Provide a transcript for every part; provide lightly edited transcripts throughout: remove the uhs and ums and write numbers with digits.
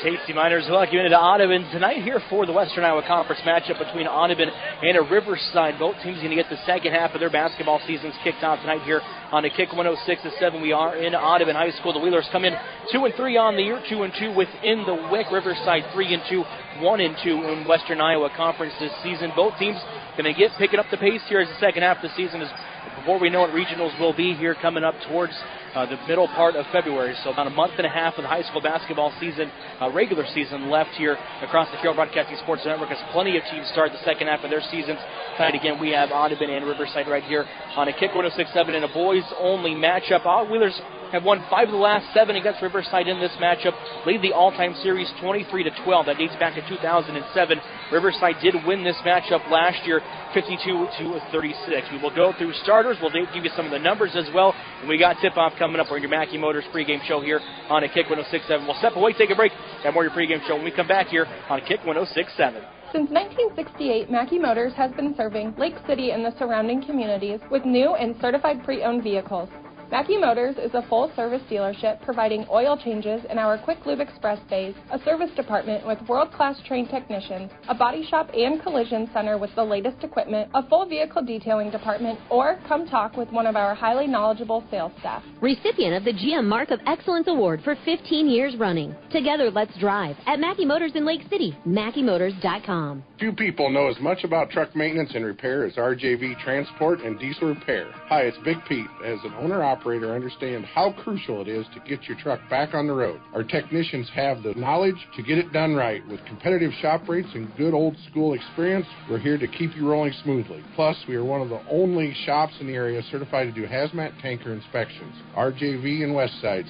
Casey Miners welcome you into Audubon tonight here for the Western Iowa Conference matchup between Audubon and a Riverside. Both teams going to get the second half of their basketball seasons kicked off tonight here on the Kick 106-7. We are in Audubon High School. The Wheelers come in 2-3 on the year, 2-2 within the WIC. Riverside 3-2, 1-2 in Western Iowa Conference this season. Both teams going to get picking up the pace here as the second half of the season is. Before we know it, regionals will be here coming up towards the middle part of February. So about a month and a half of the high school basketball season, regular season left here across the Field Broadcasting Sports Network as plenty of teams start the second half of their seasons. Tonight again, we have Audubon and Riverside right here on a Kick 106-7 in a boys-only matchup. Wheelers have won 5 of the last 7 against Riverside in this matchup. Lead the all-time series 23-12. That dates back to 2007. Riverside did win this matchup last year, 52-36. We will go through starters. We'll give you some of the numbers as well. And we got tip-off coming up on your Mackey Motors pregame show here on a Kick 106.7. We'll step away, take a break, have more of your pregame show when we come back here on a Kick 106.7. Since 1968, Mackey Motors has been serving Lake City and the surrounding communities with new and certified pre-owned vehicles. Mackey Motors is a full-service dealership providing oil changes in our Quick Lube Express bays, a service department with world-class trained technicians, a body shop and collision center with the latest equipment, a full vehicle detailing department, or come talk with one of our highly knowledgeable sales staff. Recipient of the GM Mark of Excellence Award for 15 years running. Together, let's drive at Mackey Motors in Lake City, MackeyMotors.com. Few people know as much about truck maintenance and repair as RJV Transport and Diesel Repair. Hi, it's Big Pete. As an owner-operator, understand how crucial it is to get your truck back on the road. Our technicians have the knowledge to get it done right. With competitive shop rates and good old-school experience, we're here to keep you rolling smoothly. Plus, we are one of the only shops in the area certified to do hazmat tanker inspections. RJV in Westside,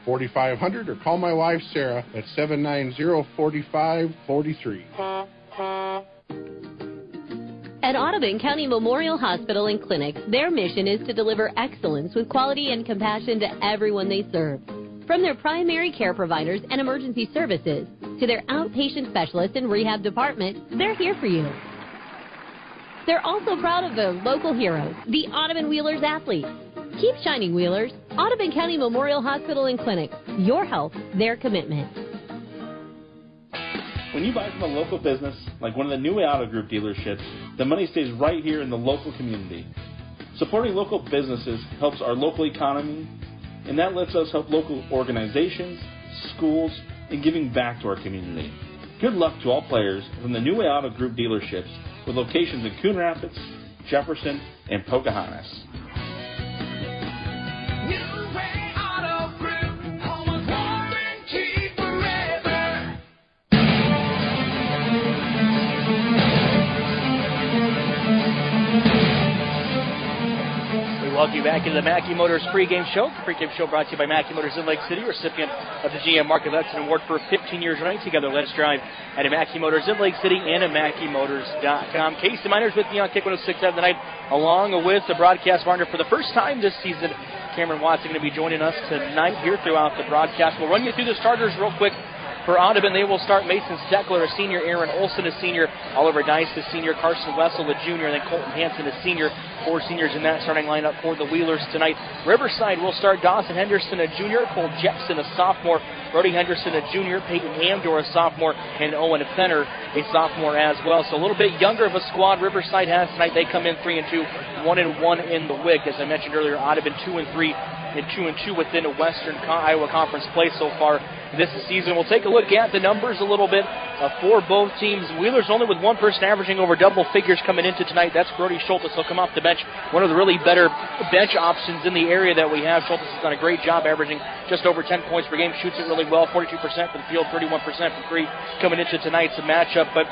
663-4500, or call my wife, Sarah, at 790-4543. At Audubon County Memorial Hospital and Clinic, their mission is to deliver excellence with quality and compassion to everyone they serve. From their primary care providers and emergency services to their outpatient specialist and rehab department, they're here for you. They're also proud of their local heroes, the Audubon Wheelers athletes. Keep shining, Wheelers. Audubon County Memorial Hospital and Clinic. Your health, their commitment. When you buy from a local business, like one of the New Way Auto Group dealerships, the money stays right here in the local community. Supporting local businesses helps our local economy, and that lets us help local organizations, schools, and giving back to our community. Good luck to all players from the New Way Auto Group dealerships with locations in Coon Rapids, Jefferson, and Pocahontas. Welcome you back into the Mackey Motors pregame show. The pregame show brought to you by Mackey Motors in Lake City, recipient of the GM Mark of Excellence Award for 15 years running. Together, let's drive at a Mackey Motors in Lake City and at MackeyMotors.com. Casey Miners with me on Kick 106.7 tonight, along with the broadcast partner for the first time this season. Cameron Watson going to be joining us tonight here throughout the broadcast. We'll run you through the starters real quick. For Audubon, they will start Mason Steckler, a senior, Aaron Olson, a senior, Oliver Dice, a senior, Carson Wessel, a junior, and then Colton Hansen, a senior. 4 seniors in that starting lineup for the Wheelers tonight. Riverside will start Dawson Henderson, a junior, Cole Jepson, a sophomore, Brody Henderson, a junior, Peyton Amdor, a sophomore, and Owen Fenner, a sophomore as well. So a little bit younger of a squad Riverside has tonight. They come in 3-2, 1-1 in the WIC. As I mentioned earlier, Audubon 2-3 and 2-2 within the Western Iowa Conference play so far this season. We'll take a look at the numbers a little bit for both teams. Wheelers only with one person averaging over double figures coming into tonight. That's Brody Schultes. He'll come off the bench. One of the really better bench options in the area that we have. Schultes has done a great job averaging just over 10 points per game. Shoots it really well. 42% from the field, 31% from three coming into tonight's matchup. But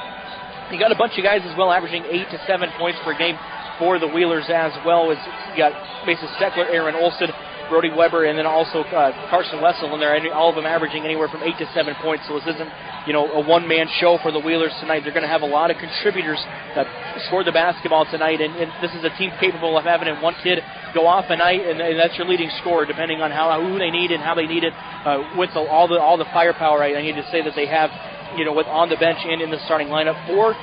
you got a bunch of guys as well averaging 8 to 7 points per game for the Wheelers as well. As you got Mason Steckler, Aaron Olson, Brody Weber, and then also Carson Wessel in there. All of them averaging anywhere from 8 to 7 points. So this isn't, a one-man show for the Wheelers tonight. They're going to have a lot of contributors that score the basketball tonight, and this is a team capable of having one kid go off a night, and that's your leading scorer, depending on who they need and how they need it. With all the firepower, I need to say that they have, with on the bench and in the starting lineup. For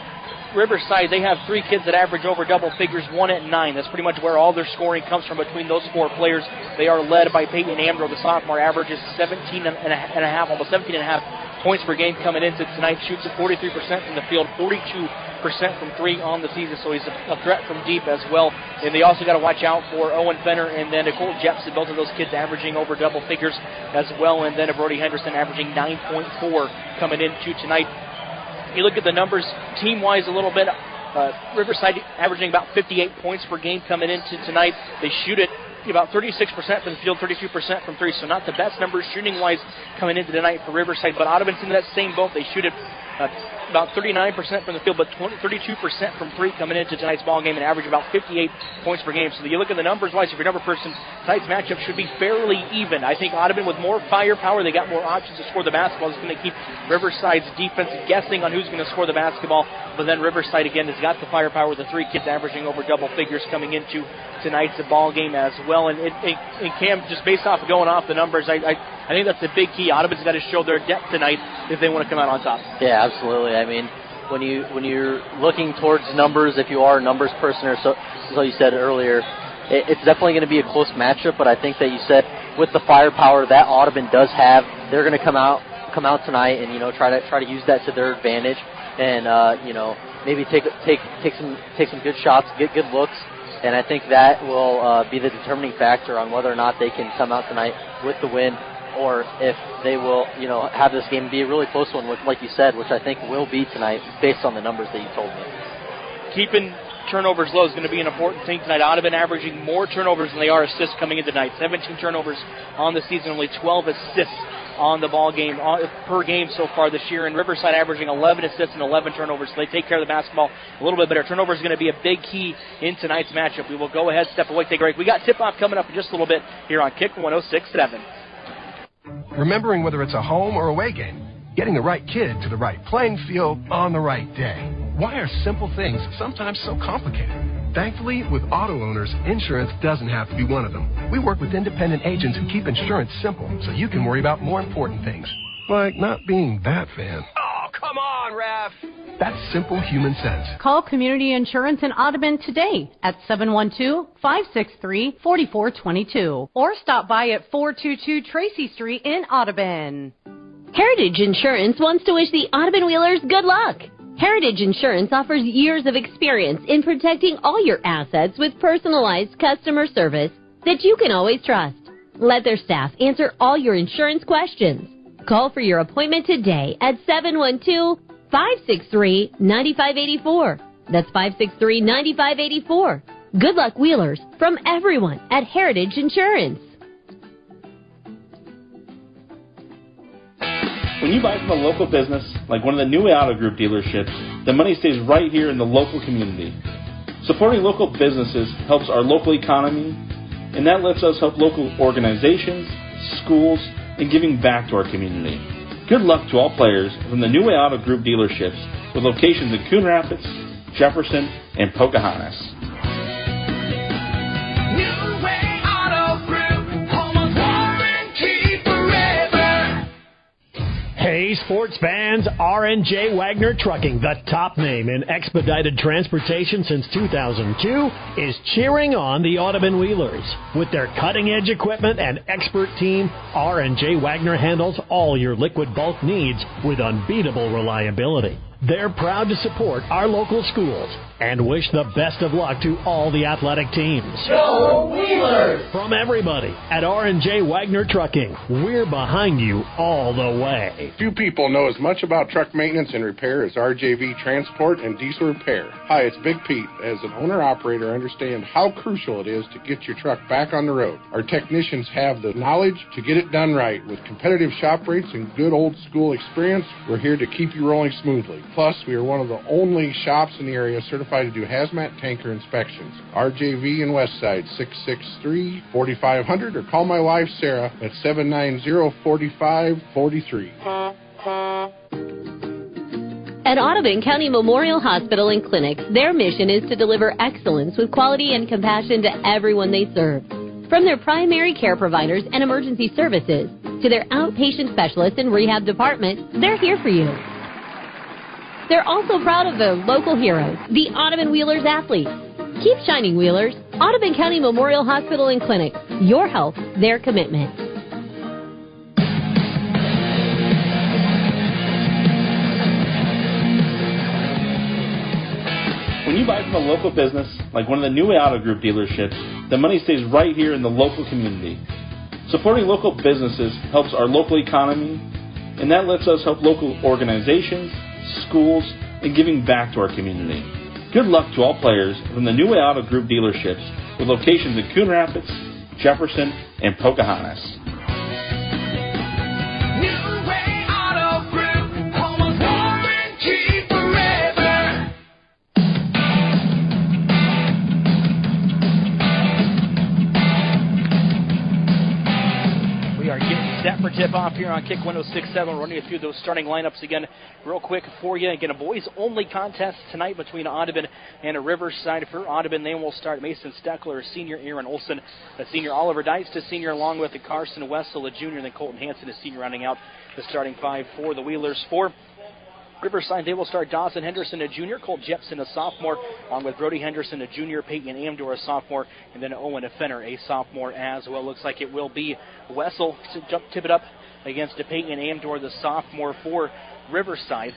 Riverside, they have 3 kids that average over double figures, 1 at 9. That's pretty much where all their scoring comes from between those 4 players. They are led by Peyton Ambrose, the sophomore, averages 17 and a half, almost 17 and a half points per game coming into tonight. Shoots at 43% from the field, 42% from 3 on the season, so he's a threat from deep as well. And they also got to watch out for Owen Fenner and then Nicole Jepson, both of those kids averaging over double figures as well, and then Brody Henderson averaging 9.4 coming into tonight. You look at the numbers team-wise a little bit. Riverside averaging about 58 points per game coming into tonight. They shoot it about 36% from the field, 32% from 3, so not the best numbers shooting-wise coming into tonight for Riverside. But Audubon's in that same boat. They shoot it about 39% from the field, but 32% from 3 coming into tonight's ball game and average about 58 points per game. So you look at the numbers-wise, if you're a number person, tonight's matchup should be fairly even. I think Audubon with more firepower, they got more options to score the basketball. It's going to keep Riverside's defense guessing on who's going to score the basketball. But then Riverside, again, has got the firepower with the 3 kids averaging over double figures coming into tonight's ball game as well. And Cam, just based off of going off the numbers, I think that's a big key. Audubon's got to show their depth tonight if they want to come out on top. Yeah, absolutely. I mean, when you're looking towards numbers, if you are a numbers person, or so you said earlier, it's definitely going to be a close matchup. But I think that you said with the firepower that Audubon does have, they're going to come out tonight and try to use that to their advantage, and maybe take some good shots, get good looks. And I think that will be the determining factor on whether or not they can come out tonight with the win, or if they will, have this game be a really close one, like you said, which I think will be tonight based on the numbers that you told me. Keeping turnovers low is going to be an important thing tonight. Audubon averaging more turnovers than they are assists coming in tonight. 17 turnovers on the season, only 12 assists on the ball game per game so far this year, and Riverside averaging 11 assists and 11 turnovers, so they take care of the basketball a little bit better. Turnovers is going to be a big key in tonight's matchup. We will go ahead, step away, take a break. We got tip-off coming up in just a little bit here on Kick 106.7. Remembering whether it's a home or away game, getting the right kid to the right playing field on the right day. Why are simple things sometimes so complicated? Thankfully, with auto owners, insurance doesn't have to be one of them. We work with independent agents who keep insurance simple so you can worry about more important things, like not being that fan. Oh, come on, Ref! That's simple human sense. Call Community Insurance in Audubon today at 712-563-4422 or stop by at 422 Tracy Street in Audubon. Heritage Insurance wants to wish the Audubon Wheelers good luck. Heritage Insurance offers years of experience in protecting all your assets with personalized customer service that you can always trust. Let their staff answer all your insurance questions. Call for your appointment today at 712-563-9584. That's 563-9584. Good luck, Wheelers, from everyone at Heritage Insurance. When you buy from a local business, like one of the New Auto Group dealerships, the money stays right here in the local community. Supporting local businesses helps our local economy, and that lets us help local organizations, schools, and giving back to our community. Good luck to all players from the New Auto Group dealerships with locations in Coon Rapids, Jefferson, and Pocahontas. Hey, sports fans, R&J Wagner Trucking, the top name in expedited transportation since 2002, is cheering on the Audubon Wheelers. With their cutting-edge equipment and expert team, R&J Wagner handles all your liquid bulk needs with unbeatable reliability. They're proud to support our local schools and wish the best of luck to all the athletic teams. Go Wheelers! From everybody at R&J Wagner Trucking, we're behind you all the way. Few people know as much about truck maintenance and repair as RJV Transport and Diesel Repair. Hi, it's Big Pete. As an owner-operator, I understand how crucial it is to get your truck back on the road. Our technicians have the knowledge to get it done right. With competitive shop rates and good old-school experience, we're here to keep you rolling smoothly. Plus, we are one of the only shops in the area certified to do hazmat tanker inspections. RJV in Westside, 663-4500, or call my wife, Sarah, at 790-4543. At Audubon County Memorial Hospital and Clinic, their mission is to deliver excellence with quality and compassion to everyone they serve. From their primary care providers and emergency services to their outpatient specialists and rehab department, they're here for you. They're also proud of their local heroes, the Audubon Wheelers athletes. Keep shining, Wheelers. Audubon County Memorial Hospital and Clinic. Your health, their commitment. When you buy from a local business, like one of the new Auto Group dealerships, the money stays right here in the local community. Supporting local businesses helps our local economy, and that lets us help local organizations, schools, and giving back to our community. Good luck to all players from the New Way Auto Group dealerships with locations in Coon Rapids, Jefferson, and Pocahontas. New Way Auto Group, home of warranty forever. We are getting set for tip-off here on Kick 106.7. Running you through those starting lineups again real quick for you. Again, a boys-only contest tonight between Audubon and a Riverside. For Audubon, they will start Mason Steckler, a senior, Aaron Olson, a senior, Oliver Deist, a senior, along with Carson Wessel, a junior, and then Colton Hansen, a senior, rounding out the starting five for the Wheelers. For Riverside, they will start Dawson Henderson, a junior, Cole Jepson, a sophomore, along with Brody Henderson, a junior, Peyton Amdor, a sophomore, and then Owen Fenner, a sophomore as well. Looks like it will be Wessel to tip it up against Peyton Amdor, the sophomore for Riverside.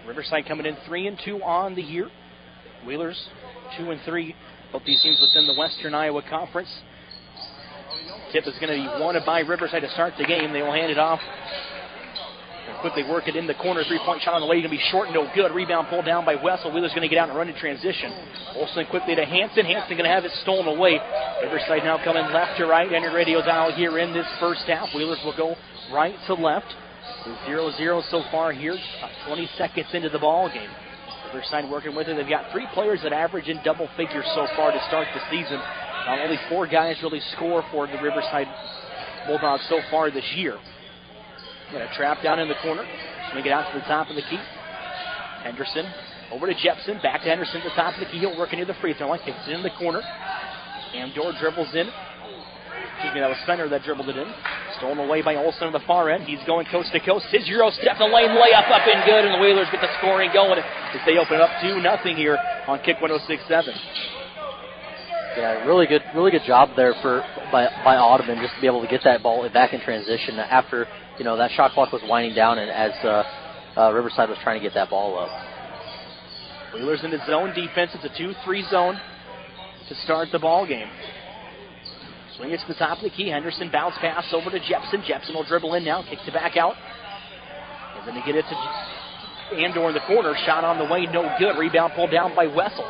Riverside coming in 3-2 on the year. Wheelers 2-3. Both these teams within the Western Iowa Conference. Tip is going to be wanted by Riverside to start the game. They will hand it off. They'll quickly work it in the corner. Three-point shot on the way. Going to be short, no good. Rebound pulled down by Wessel. Wheeler's going to get out and run in transition. Olsen quickly to Hansen. Hansen going to have it stolen away. Riverside now coming left to right. Enter radio dial here in this first half. Wheelers will go right to left. 0-0 so far here. About 20 seconds into the ball game. Riverside working with it. They've got three players that average in double figures so far to start the season. Only four guys really score for the Riverside Bulldogs so far this year. Got a trap down in the corner. Swing it out to the top of the key. Henderson over to Jepson. Back to Henderson at the top of the key. He'll work near the free throw line. Kicks it in the corner. Amdor dribbles in. Excuse me, that was Fenner that dribbled it in. Stolen away by Olsen on the far end. He's going coast to coast. His Euro step in the lane. Layup up and good. And the Wheelers get the scoring going as they open it up 2-0 here on Kick 106.7. Yeah, really good job there by Audubon just to be able to get that ball back in transition after that shot clock was winding down and as Riverside was trying to get that ball up. Wheelers in the zone defense. It's a 2-3 zone to start the ball game. Swing it to the top of the key. Henderson bounce pass over to Jepson. Jepson will dribble in now, kicks it back out. And then they get it to Amdor in the corner. Shot on the way, no good. Rebound pulled down by Wessel.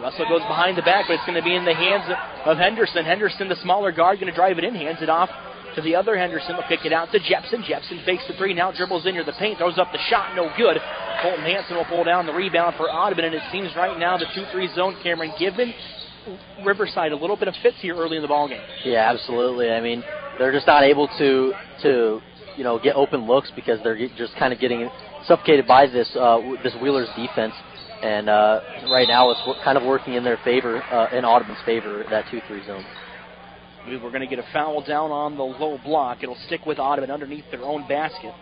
Wessel goes behind the back, but it's going to be in the hands of Henderson. Henderson, the smaller guard, going to drive it in, hands it off to the other Henderson. Will kick it out to Jepson. Jepson fakes the three, now dribbles in near the paint, throws up the shot, no good. Colton Hansen will pull down the rebound for Audubon, and it seems right now the 2-3 zone, Cameron, given Riverside a little bit of fits here early in the ballgame. Yeah, absolutely. I mean, they're just not able to get open looks because they're just kind of getting suffocated by this Wheelers defense. And right now it's kind of working in their favor, in Audubon's favor, that 2-3 zone. We're going to get a foul down on the low block. It'll stick with Audubon underneath their own basket.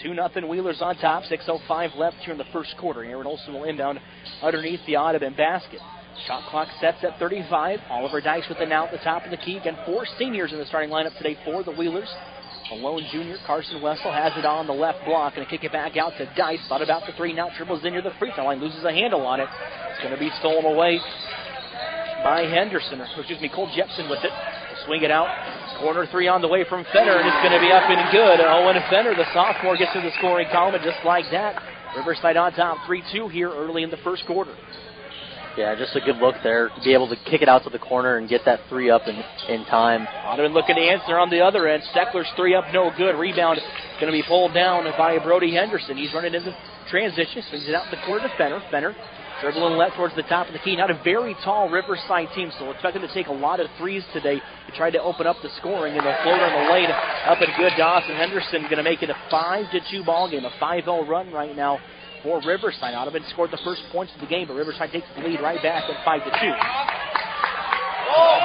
2-0 Wheelers on top. 6:05 left here in the first quarter. Aaron Olsen will inbound underneath the Audubon basket. Shot clock sets at 35. Oliver Deist with it now at the top of the key. Again, four seniors in the starting lineup today for the Wheelers. A lone junior, Carson Wessel, has it on the left block. Going to kick it back out to Deist. Thought about the three, now dribbles in near the free throw line. Loses a handle on it. It's going to be stolen away by Henderson. Cole Jepson with it. We'll swing it out. Corner three on the way from Fenner, and it's going to be up and good. Owen Fenner, the sophomore, gets to the scoring column, and just like that, Riverside on top 3-2 here early in the first quarter. Yeah, just a good look there to be able to kick it out to the corner and get that three up in time. Audubon looking to answer on the other end. Steckler's three up, no good. Rebound going to be pulled down by Brody Henderson. He's running into transition, swings it out in the corner to Fenner. Fenner dribbling left towards the top of the key. Not a very tall Riverside team, so expect them to take a lot of threes today to try to open up the scoring. And they'll float on the lane up and good. Dawson Henderson going to make it a 5-2 ball game, a 5-0 run right now for Riverside. Audubon scored the first points of the game, but Riverside takes the lead right back at 5-2.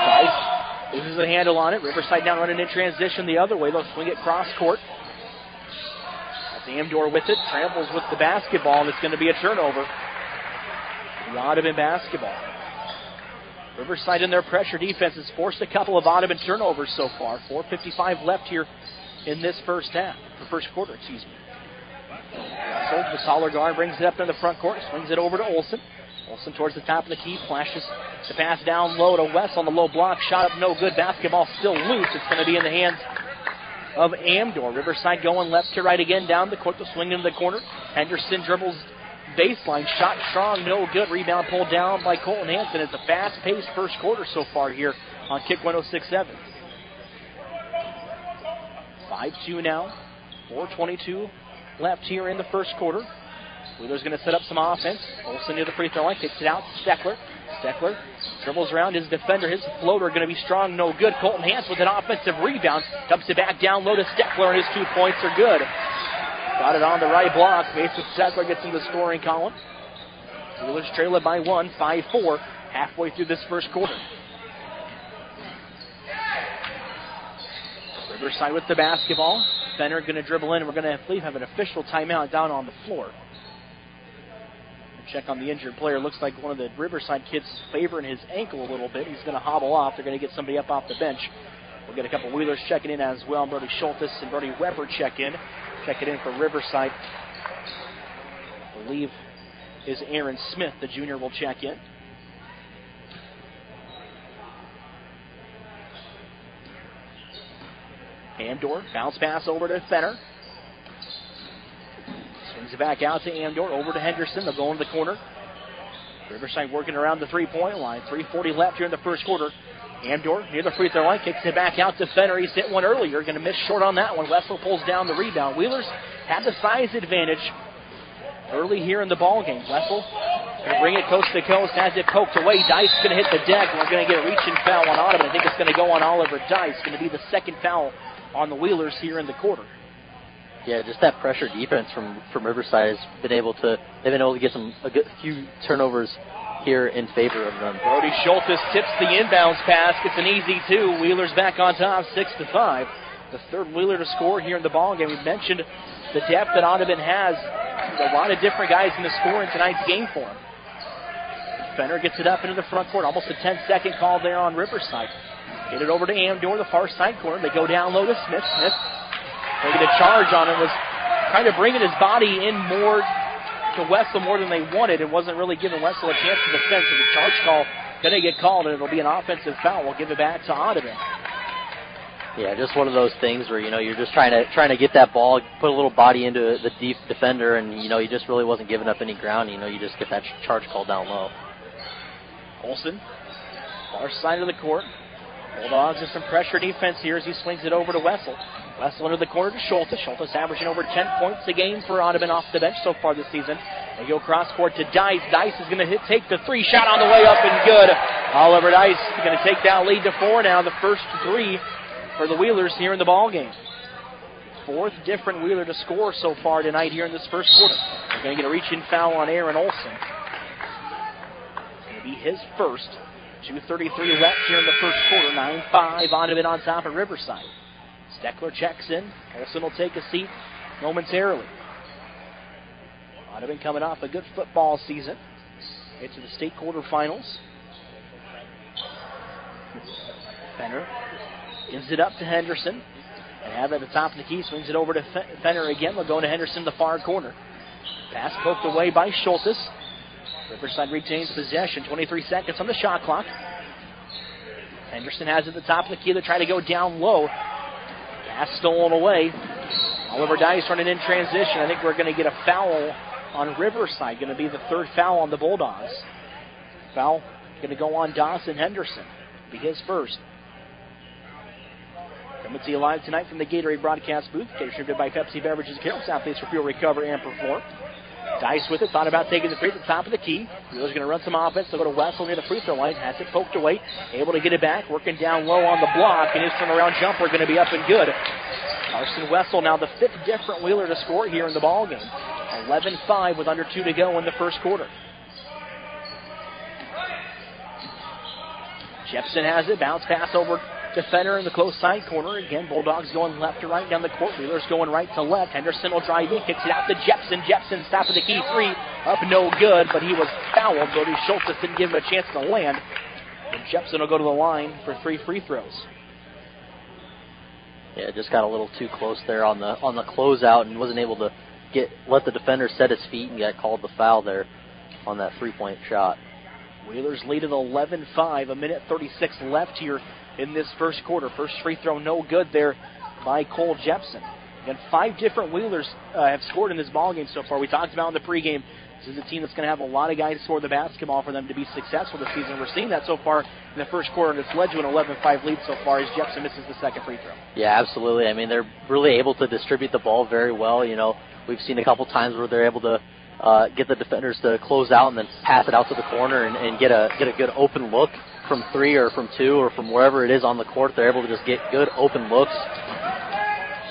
Deist loses a handle on it. Riverside now running in transition the other way. They'll swing it cross court. Amdor with it, trambles with the basketball, and it's going to be a turnover. The Audubon basketball. Riverside in their pressure defense has forced a couple of Audubon turnovers so far. 4:55 left here in this first quarter, excuse me. So the taller guard brings it up in the front court, swings it over to Olsen. Olsen towards the top of the key, flashes the pass down low to West on the low block. Shot up no good. Basketball still loose. It's going to be in the hands of Amdor. Riverside going left to right again down the court. The swing into the corner. Henderson dribbles baseline. Shot strong, no good. Rebound pulled down by Colton Hanson. It's a fast-paced first quarter so far here on Kick 106.7. 5-2 now. 4:22 left here in the first quarter. Wheeler's going to set up some offense. Olsen near the free throw line, kicks it out. Steckler dribbles around his defender. His floater going to be strong, no good. Colton Hanson with an offensive rebound. Dumps it back down low to Steckler, and his 2 points are good. Got it on the right block. Mason Steckler gets in the scoring column. Wheeler's trail it by 1, 5-4, halfway through this first quarter. Riverside with the basketball. Fenner going to dribble in. We're going to, I believe, have an official timeout down on the floor. Check on the injured player. Looks like one of the Riverside kids favoring his ankle a little bit. He's going to hobble off. They're going to get somebody up off the bench. We'll get a couple Wheelers checking in as well. Brody Schultes and Brody Weber check in. Check it in for Riverside. I believe is Aaron Smith, the junior, will check in. Amdor, bounce pass over to Fenner. Swings it back out to Amdor, over to Henderson. They'll go into the corner. Riverside working around the three-point line. 3:40 left here in the first quarter. Amdor near the free throw line, kicks it back out to Fenner. He's hit one earlier, going to miss short on that one. Wessel pulls down the rebound. Wheelers had the size advantage early here in the ball game. Wessel going to bring it coast to coast, has it poked away. Dice going to hit the deck, and we're going to get a reaching foul on Audubon. I think it's going to go on Oliver Dice. Going to be the second foul on the Wheelers here in the quarter. Yeah, just that pressure defense from Riverside has been able to, they've been able to get a few turnovers here in favor of them. Brody Schultes tips the inbounds pass, gets an easy 2. Wheelers back on top, 6-5. The third Wheeler to score here in the ball game. We mentioned the depth that Audubon has. There's a lot of different guys in the score in tonight's game for him. Fenner gets it up into the front court. Almost a 10-second call there on Riverside. Get it over to Amdor, the far side corner. They go down low to Smith. Smith taking a charge on him, was kind of bringing his body in more to Wessel more than they wanted. It wasn't really giving Wessel a chance to defend, so the charge call going to get called, and it'll be an offensive foul. We'll give it back to Audubon. Yeah, just one of those things where, you're just trying to get that ball, put a little body into the deep defender, and, he just really wasn't giving up any ground. You just get that charge call down low. Olsen, far side of the court. Bulldogs with some pressure defense here as he swings it over to Wessel. Wessel into the corner to Schultes. Schultes averaging over 10 points a game for Audubon off the bench so far this season. They go cross court to Dice. Dice is going to take the 3 shot on the way up and good. Oliver Dice is going to take that lead to 4 now. The first 3 for the Wheelers here in the ball game. 4th different Wheeler to score so far tonight here in this first quarter. They're going to get a reaching foul on Aaron Olsen. It's going to be his first. 2:33 left here in the first quarter. 9-5 Audubon on top of Riverside. Steckler checks in. Olsen will take a seat momentarily. Audubon coming off a good football season. Into the state quarterfinals. Fenner gives it up to Henderson. And have it at the top of the key. Swings it over to Fenner again. They'll go to Henderson, the far corner. Pass poked away by Schultes. Riverside retains possession. 23 seconds on the shot clock. Henderson has it at the top of the key. They try to go down low. Pass stolen away. Oliver Dice running in transition. I think we're going to get a foul on Riverside. Going to be the 3rd foul on the Bulldogs. Foul going to go on Dawson Henderson. Be his first. Coming to you live tonight from the Gatorade broadcast booth. Distributed by Pepsi Beverages, Carroll Southeast for Fuel, Recover, and Perform. Dice with it, thought about taking the free at the top of the key. Wheeler's going to run some offense. They'll go to Wessel near the free throw line. Has it poked away. Able to get it back. Working down low on the block. And his turnaround jumper going to be up and good. Carson Wessel now the 5th different Wheeler to score here in the ball game. 11-5 with under 2 to go in the first quarter. Jepson has it. Bounce pass over Defender in the close side corner. Again, Bulldogs going left to right down the court. Wheelers going right to left. Henderson will drive in, kicks it out to Jepson. Jepson stopped at the key three. Up no good, but he was fouled. Brody Schultz didn't give him a chance to land. And Jepson will go to the line for 3 free throws. Yeah, just got a little too close there on the closeout and wasn't able to let the defender set his feet and got called the foul there on that 3-point shot. Wheelers lead at 11-5. A minute 36 left here in this first quarter. First free throw no good there by Cole Jepson. Again, 5 different Wheelers have scored in this ballgame so far. We talked about in the pregame, this is a team that's going to have a lot of guys score the basketball for them to be successful this season. We're seeing that so far in the first quarter, and it's led to an 11-5 lead so far as Jepson misses the second free throw. Yeah, absolutely. I mean, they're really able to distribute the ball very well. You know, we've seen a couple times where they're able to get the defenders to close out and then pass it out to the corner and get a good open look from 3 or from 2 or from wherever it is on the court. They're able to just get good open looks.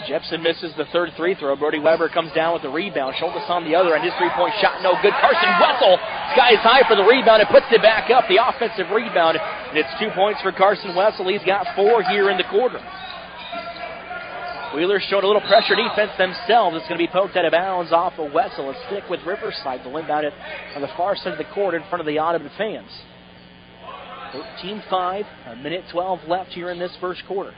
Jepson misses the third free throw. Brody Weber comes down with the rebound. Schultz on the other, and his 3-point shot no good. Carson Wessel skies high for the rebound and puts it back up. The offensive rebound, and it's 2 points for Carson Wessel. He's got 4 here in the quarter. Wheelers showed a little pressure defense themselves. It's going to be poked out of bounds off of Wessel and stick with Riverside. They'll inbound it on the far side of the court in front of the Audubon fans. 13-5, a minute 12 left here in this first quarter.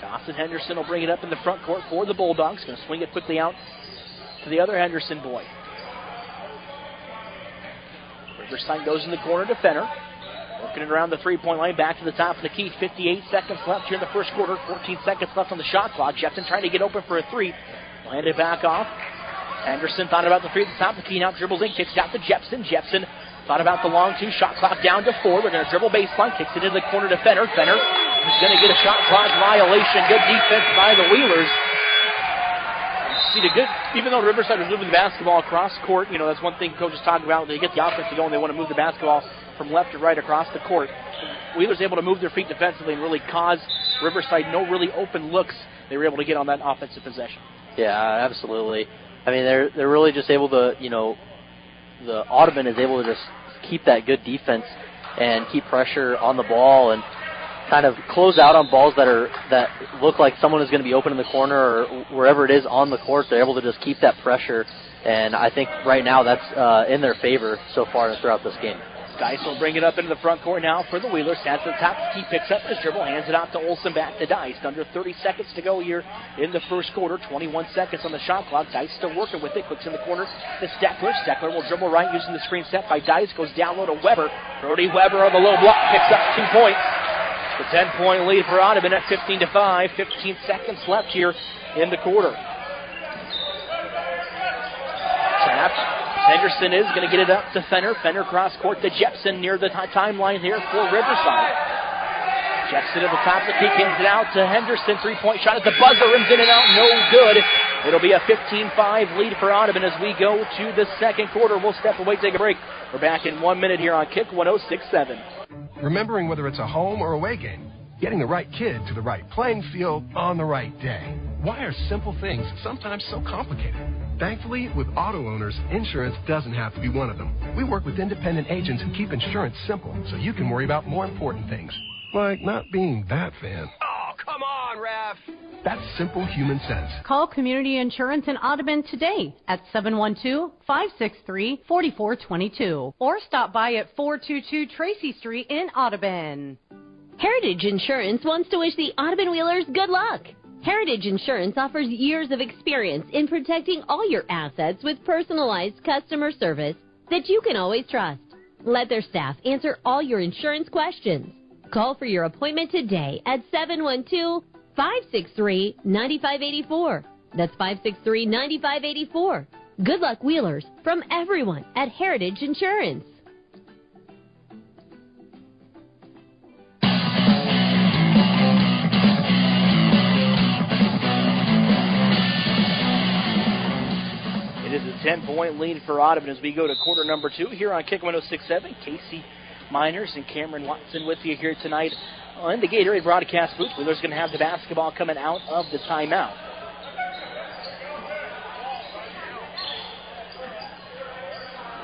Dawson Henderson will bring it up in the front court for the Bulldogs. Going to swing it quickly out to the other Henderson boy. Riverside goes in the corner to Fenner. Working it around the 3-point line, back to the top of the key. 58 seconds left here in the first quarter. 14 seconds left on the shot clock. Jepson trying to get open for a 3. Landed back off. Henderson thought about the 3 at the top of the key. Now dribbles in, kicks it out to Jepson. Jepson thought about the long 2. Shot clock down to 4. They're going to dribble baseline. Kicks it into the corner to Fenner. Fenner is going to get a shot clock violation. Good defense by the Wheelers. See the good, even though Riverside was moving the basketball across court, you know, that's one thing coaches talk about. They get the offense to go and they want to move the basketball from left to right across the court. Wheelers able to move their feet defensively and really cause Riverside no really open looks. They were able to get on that offensive possession. Yeah, absolutely. I mean, they're really just able to, you know, the Audubon is able to just keep that good defense and keep pressure on the ball and kind of close out on balls that look like someone is going to be open in the corner or wherever it is on the court. They're able to just keep that pressure, and I think right now that's in their favor so far throughout this game. Dice will bring it up into the front court now for the Wheelers. Stands at the top. He picks up his dribble, hands it out to Olsen, back to Dice. Under 30 seconds to go here in the first quarter. 21 seconds on the shot clock. Dice still working with it. Clicks in the corner to Steckler. Steckler will dribble right using the screen set by Dice. Goes down low to Weber. Brody Weber on the low block. Picks up 2 points. The 10-point lead for Audubon at 15-5. 15 seconds left here in the quarter. Tap. Henderson is going to get it up to Fenner. Fenner cross court to Jepson near the timeline here for Riverside. Jepson at the top of the key, kicks it out to Henderson. 3-point shot at the buzzer, rims in and out, no good. It'll be a 15-5 lead for Audubon as we go to the second quarter. We'll step away, take a break. We're back in 1 minute here on Kick 106.7. Remembering whether it's a home or away game, getting the right kid to the right playing field on the right day. Why are simple things sometimes so complicated? Thankfully, with auto owners, insurance doesn't have to be one of them. We work with independent agents who keep insurance simple so you can worry about more important things, like not being that fan. Oh, come on, ref. That's simple human sense. Call Community Insurance in Audubon today at 712-563-4422 or stop by at 422 Tracy Street in Audubon. Heritage Insurance wants to wish the Audubon Wheelers good luck. Heritage Insurance offers years of experience in protecting all your assets with personalized customer service that you can always trust. Let their staff answer all your insurance questions. Call for your appointment today at 712-563-9584. That's 563-9584. Good luck, Wheelers, from everyone at Heritage Insurance. It is a 10-point lead for Audubon as we go to quarter number 2 here on Kick 106.7. Casey Miners and Cameron Watson with you here tonight on the Gatorade broadcast booth. Wheeler's going to have the basketball coming out of the timeout.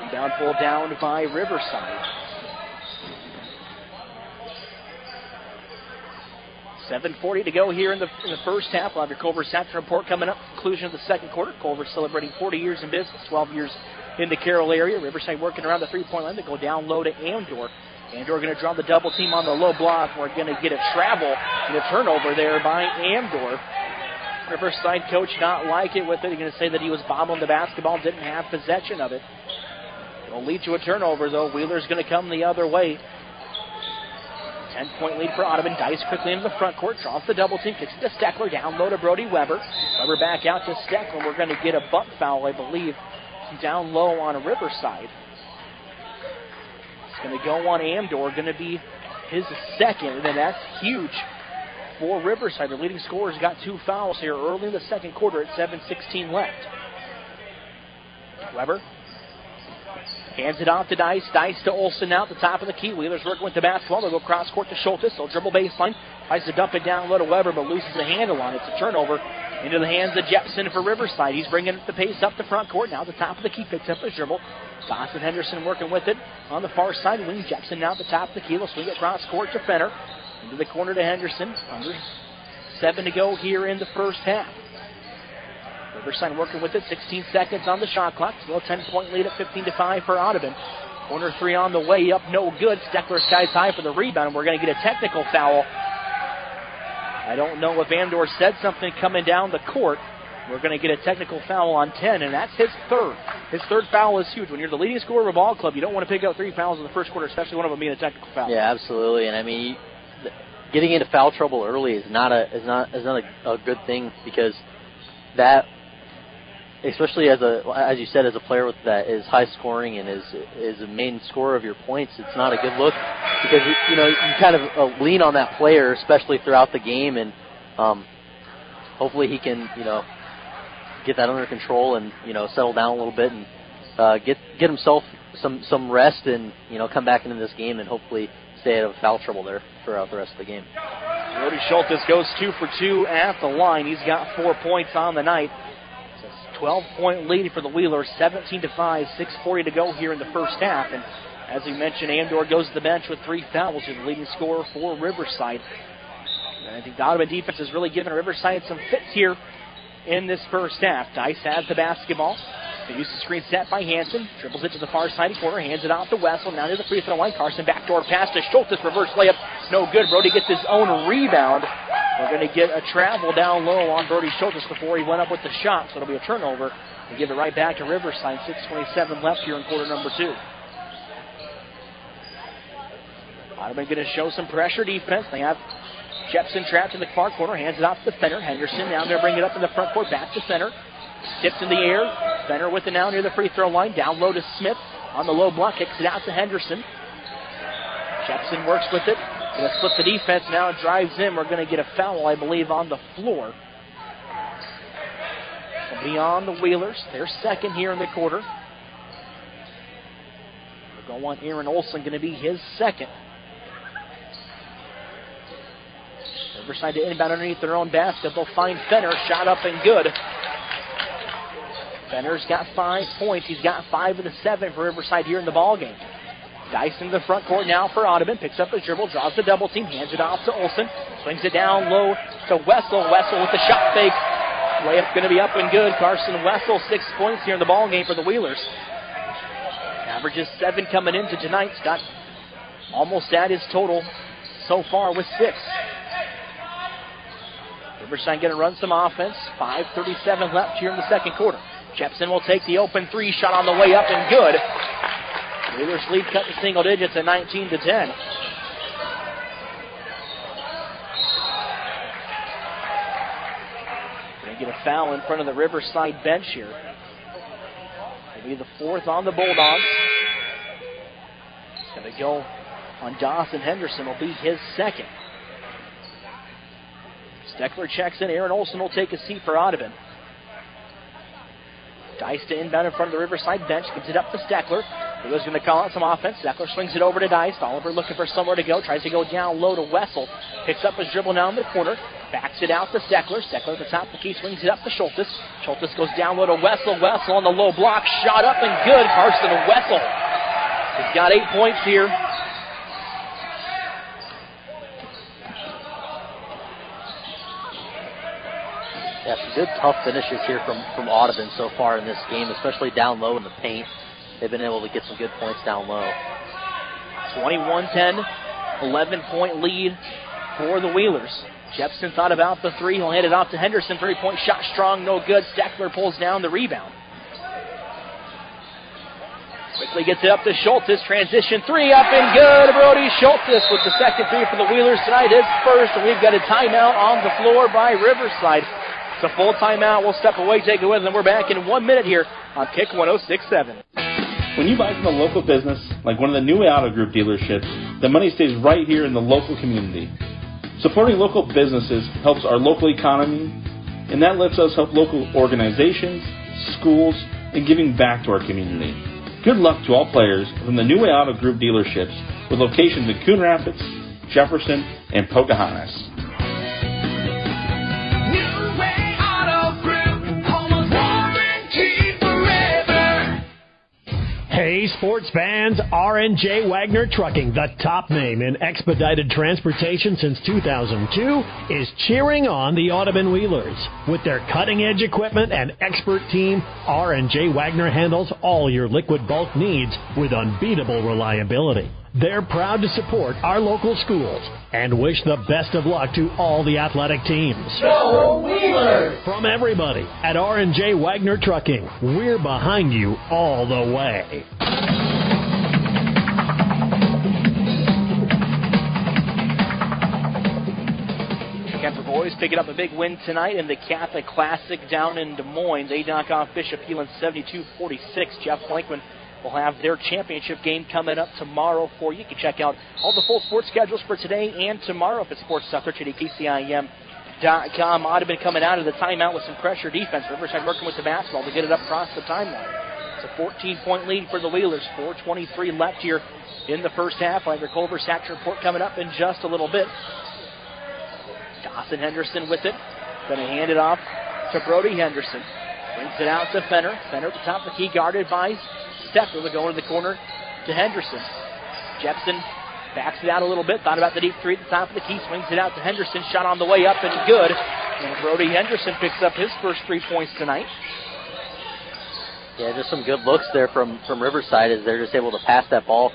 Rebound pulled down by Riverside. 7:40 to go here in the first half. We'll have your Culver stats report coming up. Conclusion of the second quarter. Culver celebrating 40 years in business, 12 years in the Carroll area. Riverside working around the three-point line. They go down low to Andor. Andor going to draw the double team on the low block. We're going to get a travel and a turnover there by Andor. Riverside coach not like it with it. He's going to say that he was bobbling the basketball, didn't have possession of it. It'll lead to a turnover, though. Wheeler's going to come the other way. 10-point lead for Audubon. Dice quickly into the front court. Draws the double team. Kicks it to Steckler. Down low to Brody Weber. Weber back out to Steckler. We're going to get a bump foul, I believe, down low on Riverside. It's going to go on Andor. Going to be his second, and that's huge for Riverside. The leading scorer's got 2 fouls here early in the second quarter at 7:16 left. Weber hands it off to Dice. Dice to Olsen now at the top of the key. Wheeler's working with the basketball. They'll go cross court to Schultes. They'll dribble baseline. Tries to dump it down low to Weber, but loses the handle on it. It's a turnover into the hands of Jepson for Riverside. He's bringing the pace up the front court. Now at the top of the key. Picks up his dribble. Dawson Henderson working with it on the far side. Wing Jepson now at the top of the key. They'll swing it cross court to Fenner. Into the corner to Henderson. Under 7 to go here in the first half. Riverside working with it. 16 seconds on the shot clock. Still a 10-point lead at 15-5 for Audubon. Corner 3 on the way up. No good. Steckler skies high for the rebound. We're going to get a technical foul. I don't know if Andor said something coming down the court. We're going to get a technical foul on 10, and that's his third. His third foul is huge. When you're the leading scorer of a ball club, you don't want to pick up 3 fouls in the first quarter, especially one of them being a technical foul. Yeah, absolutely. And I mean, getting into foul trouble early is not a good thing, because that, especially as you said, as a player that is high scoring and is a main scorer of your points, it's not a good look, because you kind of lean on that player, especially throughout the game, and hopefully he can get that under control and settle down a little bit and get himself some rest and come back into this game and hopefully stay out of foul trouble there throughout the rest of the game. Brody Schultes goes 2 for 2 at the line. He's got 4 points on the night. It's a 12-point lead for the Wheelers, 17-5, 6:40 to go here in the first half. And as we mentioned, Andor goes to the bench with 3 fouls. He's the leading scorer for Riverside. And I think the Audubon defense has really given Riverside some fits here in this first half. Dice has the basketball. They use the screen set by Hansen. Dribbles it to the far side corner. Hands it off to Wessel. Now to the free throw line. Carson backdoor pass to Schultes. Reverse layup. No good. Brody gets his own rebound. We're going to get a travel down low on Brody Schultes before he went up with the shot. So it'll be a turnover. And give it right back to Riverside. 6:27 left here in quarter number 2. Audubon going to show some pressure defense. They have Jepson trapped in the far corner. Hands it off to Fenner. Henderson now going to bring it up in the front court. Back to Fenner. Tipped in the air. Fenner with it now near the free throw line. Down low to Smith. On the low block. Kicks it out to Henderson. Jepson works with it. Going to flip the defense now. Drives in. We're going to get a foul, I believe, on the floor. It'll be on the Wheelers. They're second here in the quarter. We're going to Aaron Olsen. Going to be his second. Riverside to inbound underneath their own basket. They'll find Fenner. Shot up and good. Fenner's got 5 points. He's got 5 of the 7 for Riverside here in the ballgame. Dice in the front court now for Audubon. Picks up his dribble. Draws the double team. Hands it off to Olsen. Swings it down low to Wessel. Wessel with the shot fake. Layup's going to be up and good. Carson Wessel, 6 points here in the ballgame for the Wheelers. Averages 7 coming into tonight. He's got almost at his total so far with 6. Riverside going to run some offense. 5:37 left here in the second quarter. Jepson will take the open 3 shot on the way up and good. Wheelers lead cut to single digits at 19-10. Going to get a foul in front of the Riverside bench here. It'll be the 4th on the Bulldogs. It's going to go on Dawson Henderson. Will be his second. Steckler checks in. Aaron Olsen will take a seat for Audubon. Dice to inbound in front of the Riverside bench. Gives it up to Steckler. Wheeler's going to call out some offense. Steckler swings it over to Dice. Oliver looking for somewhere to go. Tries to go down low to Wessel. Picks up his dribble now in the corner. Backs it out to Steckler. Steckler at the top of the key. Swings it up to Schultes. Schultes goes down low to Wessel. Wessel on the low block. Shot up and good. Carson Wessel. He's got 8 points here. Yeah, some good tough finishes here from Audubon so far in this game, especially down low in the paint. They've been able to get some good points down low. 21-10, 11-point lead for the Wheelers. Jepson thought about the three. He'll hand it off to Henderson. 3-point shot strong, no good. Steckler pulls down the rebound. Quickly gets it up to Schultes. Transition three up and good. Brody Schultes with the second three for the Wheelers tonight. His first, and we've got a timeout on the floor by Riverside. It's a full timeout. We'll step away, take it with them. We're back in 1 minute here on Kick 106.7. When you buy from a local business, like one of the new Auto Group dealerships, the money stays right here in the local community. Supporting local businesses helps our local economy, and that lets us help local organizations, schools, and giving back to our community. Good luck to all players from the New Way Auto Group dealerships with locations in Coon Rapids, Jefferson, and Pocahontas. New Way Auto Group, home of warranty forever. Hey, sports fans, R&J Wagner Trucking, the top name in expedited transportation since 2002, is cheering on the Audubon Wheelers. With their cutting-edge equipment and expert team, R&J Wagner handles all your liquid bulk needs with unbeatable reliability. They're proud to support our local schools and wish the best of luck to all the athletic teams. Go Wheelers! From everybody at R&J Wagner Trucking, we're behind you all the way. Kemper boys picking up a big win tonight in the Catholic Classic down in Des Moines. They knock off Bishop Elon 72-46. Jeff Blankman will have their championship game coming up tomorrow for you. You can check out all the full sports schedules for today and tomorrow at Sports Stuff, KCIM.com. Audubon coming out of the timeout with some pressure defense. Riverside working with the basketball to get it up across the timeline. It's a 14-point lead for the Wheelers. 4:23 left here in the first half. Lander Culver Stats report coming up in just a little bit. Dawson Henderson with it. Going to hand it off to Brody Henderson. Brings it out to Fenner. Fenner at the top of the key, guarded by Steckler. Will go into the corner to Henderson. Jepson backs it out a little bit. Thought about the deep three at the top of the key. Swings it out to Henderson. Shot on the way up and good. And Brody Henderson picks up his first 3 points tonight. Yeah, just some good looks there from Riverside as they're just able to pass that ball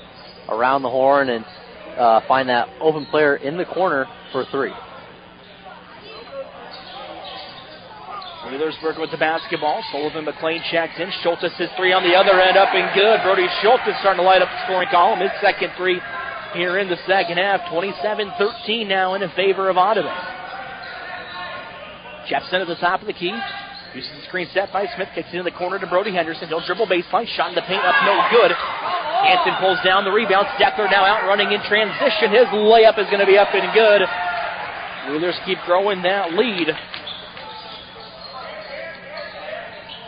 around the horn and find that open player in the corner for three. Wheelers working with the basketball. Sullivan McLean checks in. Schultes his three on the other end, up and good. Brody Schultes starting to light up the scoring column. His second three here in the second half. 27-13 now in favor of Audubon. Jepson at the top of the key. Uses the screen set by Smith. Kicks it in the corner to Brody Henderson. He'll dribble baseline. Shot in the paint up, no good. Hanson pulls down the rebound. Steckler now out running in transition. His layup is going to be up and good. Wheelers keep growing that lead.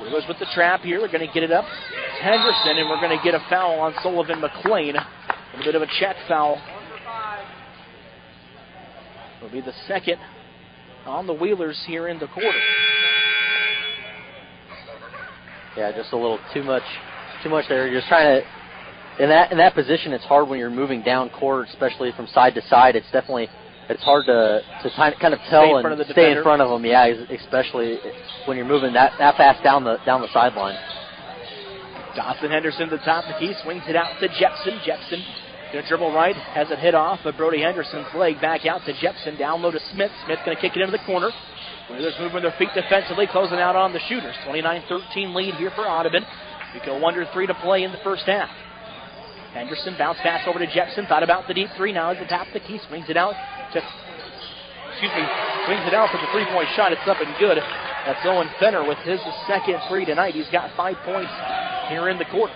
Wheelers with the trap here. We're going to get it up to Henderson, and we're going to get a foul on Sullivan McLean. A little bit of a check foul. It'll be the second on the Wheelers here in the quarter. Yeah, just a little too much there. You're just trying to, in that position, it's hard when you're moving down court, especially from side to side. It's hard to kind of tell and stay in front of them. Yeah, especially when you're moving that fast down the sideline. Dawson Henderson to the top of the key, swings it out to Jepson. Jepson going to dribble right, has it hit off of Brody Henderson's leg, back out to Jepson, down low to Smith. Smith going to kick it into the corner. Wheelers moving their feet defensively, closing out on the shooters. 29-13 lead here for Audubon. We go under 3 to play in the first half. Henderson bounce pass over to Jepson. Thought about the deep three. Now at the top of the key, swings it out for the 3-point shot. It's up and good. That's Owen Fenner with his second three tonight. He's got 5 points here in the quarter.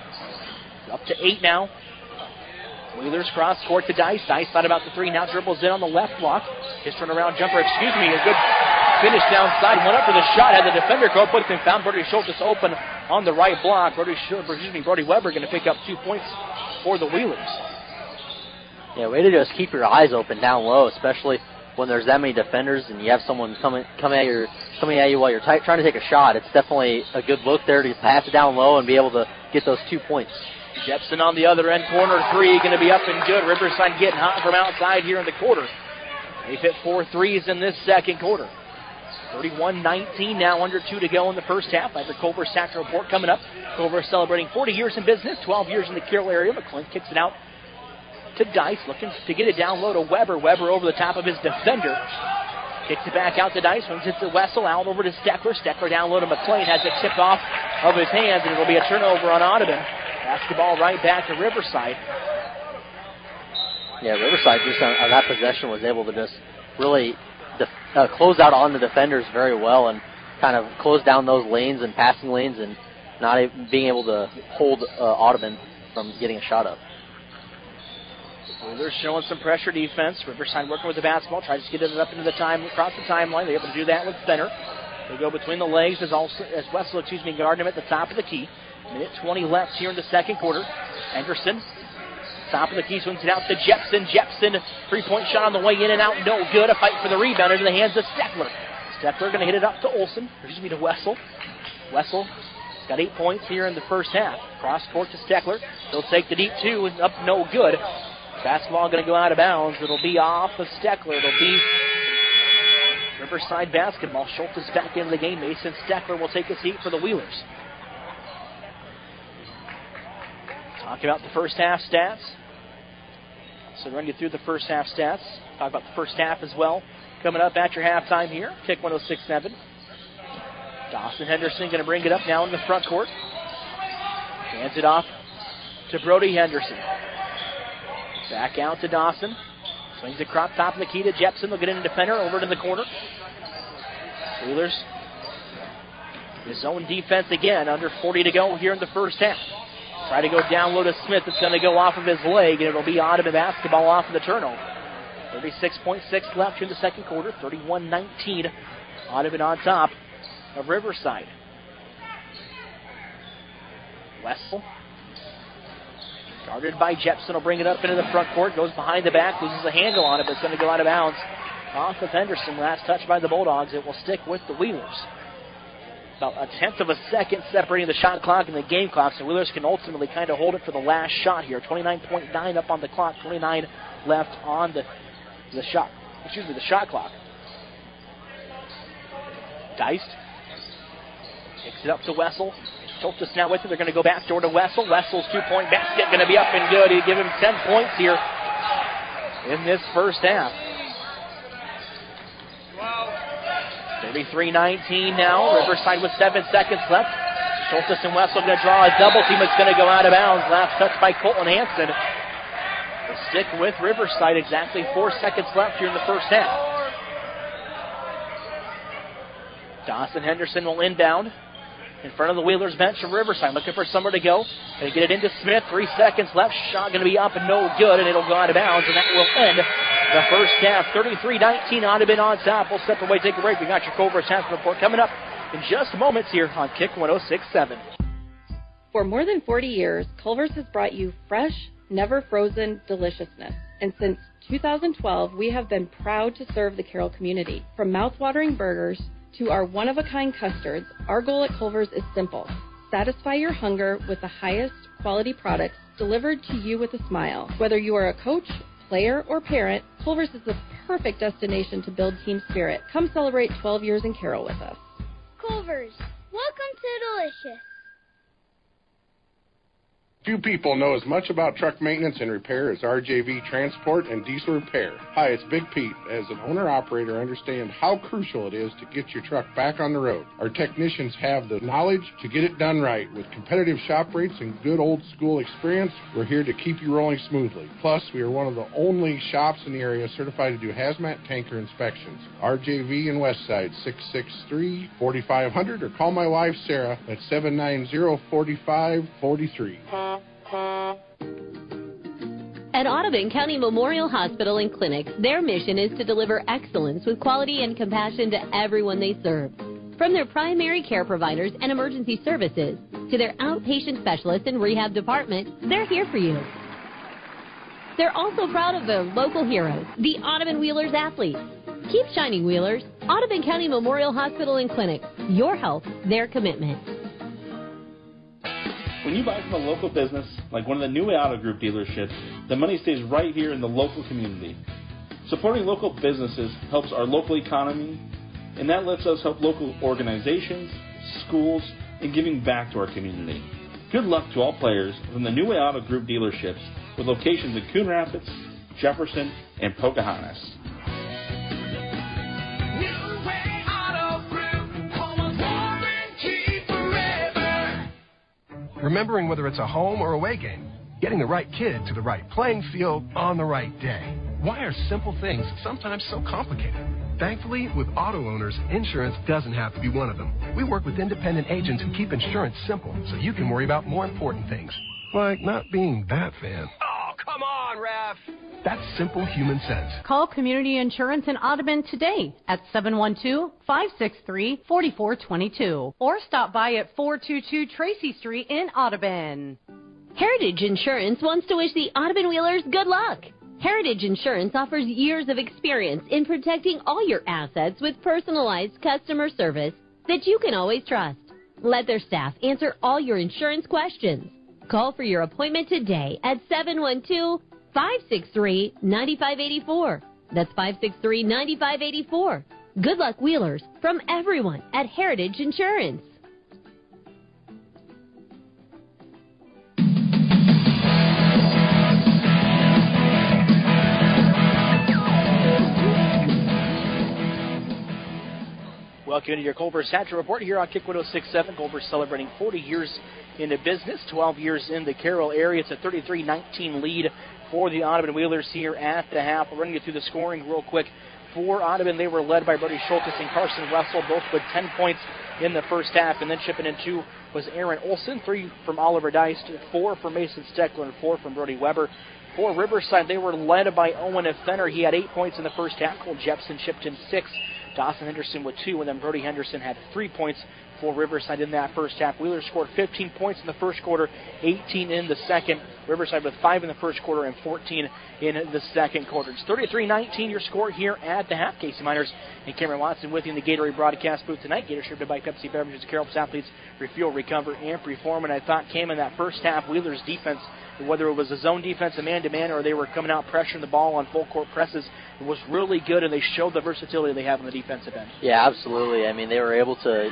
Up to 8 now. Wheelers cross court to Dice. Dice thought about the three. Now dribbles in on the left block. His turnaround jumper, a good finish downside. Went up for the shot. Had the defender go up with him. Found Brody Schultes open on the right block. Brody Weber going to pick up 2 points for the Wheelers. Yeah, way to just keep your eyes open down low, especially when there's that many defenders and you have someone coming at you while you're trying to take a shot. It's definitely a good look there to pass it down low and be able to get those 2 points. Jepson on the other end, corner three, going to be up and good. Riverside getting hot from outside here in the quarter. They've hit 4 threes in this second quarter. 31-19, now under 2 to go in the first half. After Culver's Satchel Report coming up. Culver celebrating 40 years in business, 12 years in the Carroll area. McClint kicks it out to Dice, looking to get it down low to Weber. Weber over the top of his defender. Kicks it back out to Dice, runs it to Wessel, out over to Steckler. Steckler down low to McClain, has it tipped off of his hands, and it'll be a turnover on Audubon. Basketball right back to Riverside. Yeah, Riverside just on that possession was able to just really close out on the defenders very well and kind of close down those lanes and passing lanes and not being able to hold Audubon from getting a shot up. They're showing some pressure defense. Riverside working with the basketball, tries to get it up into the across the timeline. They're able to do that with center. They go between the legs as Wessel, guarding him at the top of the key. Minute 20 left here in the second quarter. Anderson, top of the key, swings it out to Jepson. Jepson, three-point shot on the way in and out, no good. A fight for the rebound into the hands of Steckler. Steckler going to hit it up to to Wessel. Wessel got 8 points here in the first half. Cross court to Steckler. He'll take the deep two, and up no good. Basketball going to go out of bounds. It'll be off of Steckler. It'll be Riverside basketball. Schultz is back into the game. Mason Steckler will take his seat for the Wheelers. Talk about the first half stats. So run you through the first half stats. Talk about the first half as well. Coming up at your halftime here. Kick 106.7. Dawson Henderson going to bring it up now in the front court. Hands it off to Brody Henderson. Back out to Dawson. Swings across top of the key to Jepson. They'll get in a defender over to the corner. Wheelers. His own defense again. Under 40 to go here in the first half. Try to go down low to Smith. It's going to go off of his leg, and it'll be Audubon basketball off of the turnover. 36.6 left in the second quarter. 31-19. Audubon on top of Riverside. Wessel. Guarded by Jepson, will bring it up into the front court, goes behind the back, loses a handle on it, but it's going to go out of bounds. Off of Henderson, last touch by the Bulldogs. It will stick with the Wheelers. About a tenth of a second separating the shot clock and the game clock, so Wheelers can ultimately kind of hold it for the last shot here. 29.9 up on the clock, 29 left on the shot clock. Geist kicks it up to Wessel. Schultz now with it. They're going to go back door to Wessel. Wessel's two-point basket going to be up and good. He'll give him 10 points here in this first half. 33-19 now. Riverside with 7 seconds left. Schultz and Wessel going to draw a double team. It's going to go out of bounds. Last touch by Colton Hansen. We'll stick with Riverside. Exactly 4 seconds left here in the first half. Dawson Henderson will inbound in front of the Wheelers bench from Riverside, looking for somewhere to go. They get it into Smith. 3 seconds left. Shot going to be up and no good, and it'll go out of bounds, and that will end the first half. 33-19. Audubon on top. We'll step away, take a break. We got your Culver's half report coming up in just moments here on Kick 106.7. For more than 40 years, Culver's has brought you fresh, never frozen deliciousness. And since 2012, we have been proud to serve the Carroll community. From mouth-watering burgers to our one-of-a-kind custards, our goal at Culver's is simple. Satisfy your hunger with the highest quality products delivered to you with a smile. Whether you are a coach, player, or parent, Culver's is the perfect destination to build team spirit. Come celebrate 12 years in Carroll with us. Culver's, welcome to Delicious. Few people know as much about truck maintenance and repair as RJV Transport and Diesel Repair. Hi, it's Big Pete. As an owner-operator, understand how crucial it is to get your truck back on the road. Our technicians have the knowledge to get it done right. With competitive shop rates and good old-school experience, we're here to keep you rolling smoothly. Plus, we are one of the only shops in the area certified to do hazmat tanker inspections. RJV in Westside, 663-4500, or call my wife, Sarah, at 790-4543. At Audubon County Memorial Hospital and Clinic, their mission is to deliver excellence with quality and compassion to everyone they serve. From their primary care providers and emergency services to their outpatient specialists and rehab department, they're here for you. They're also proud of their local heroes, the Audubon Wheelers athletes. Keep shining, Wheelers. Audubon County Memorial Hospital and Clinic. Your health, their commitment. When you buy from a local business, like one of the New Auto Group dealerships, the money stays right here in the local community. Supporting local businesses helps our local economy, and that lets us help local organizations, schools, and giving back to our community. Good luck to all players from the New Way Auto Group dealerships with locations in Coon Rapids, Jefferson, and Pocahontas. New Way Auto Group, home of warranty forever. Remembering whether it's a home or away game, getting the right kid to the right playing field on the right day. Why are simple things sometimes so complicated? Thankfully, with auto owners, insurance doesn't have to be one of them. We work with independent agents who keep insurance simple so you can worry about more important things, like not being that fan. Oh, come on, Ref! That's simple human sense. Call Community Insurance in Audubon today at 712-563-4422 or stop by at 422 Tracy Street in Audubon. Heritage Insurance wants to wish the Audubon Wheelers good luck. Heritage Insurance offers years of experience in protecting all your assets with personalized customer service that you can always trust. Let their staff answer all your insurance questions. Call for your appointment today at 712-563-9584. That's 563-9584. Good luck, Wheelers, from everyone at Heritage Insurance. Welcome to your Culver's Satchel Report here on Kick 106.7. Culver's celebrating 40 years in the business, 12 years in the Carroll area. It's a 33-19 lead for the Audubon Wheelers here at the half. We're running you through the scoring real quick. For Audubon, they were led by Brody Schultes and Carson Russell, both with 10 points in the first half. And then chipping in 2 was Aaron Olson, 3 from Oliver Dice, 4 from Mason Steckler, and 4 from Brody Weber. For Riverside, they were led by Owen Fenner. He had 8 points in the first half. Cole Jepson chipped in 6. Dawson Henderson with 2, and then Brody Henderson had 3 points for Riverside in that first half. Wheeler scored 15 points in the first quarter, 18 in the second. Riverside with 5 in the first quarter and 14 in the second quarter. It's 33-19 your score here at the half. Casey Miners and Cameron Watson with you in the Gatorade broadcast booth tonight. Gator distributed by Pepsi Beverages. Carroll's athletes refuel, recover, and perform. And I thought came in that first half, Wheeler's defense, whether it was a zone defense, a man-to-man, or they were coming out pressuring the ball on full-court presses, it was really good, and they showed the versatility they have on the defensive end. Yeah, absolutely. I mean, they were able to,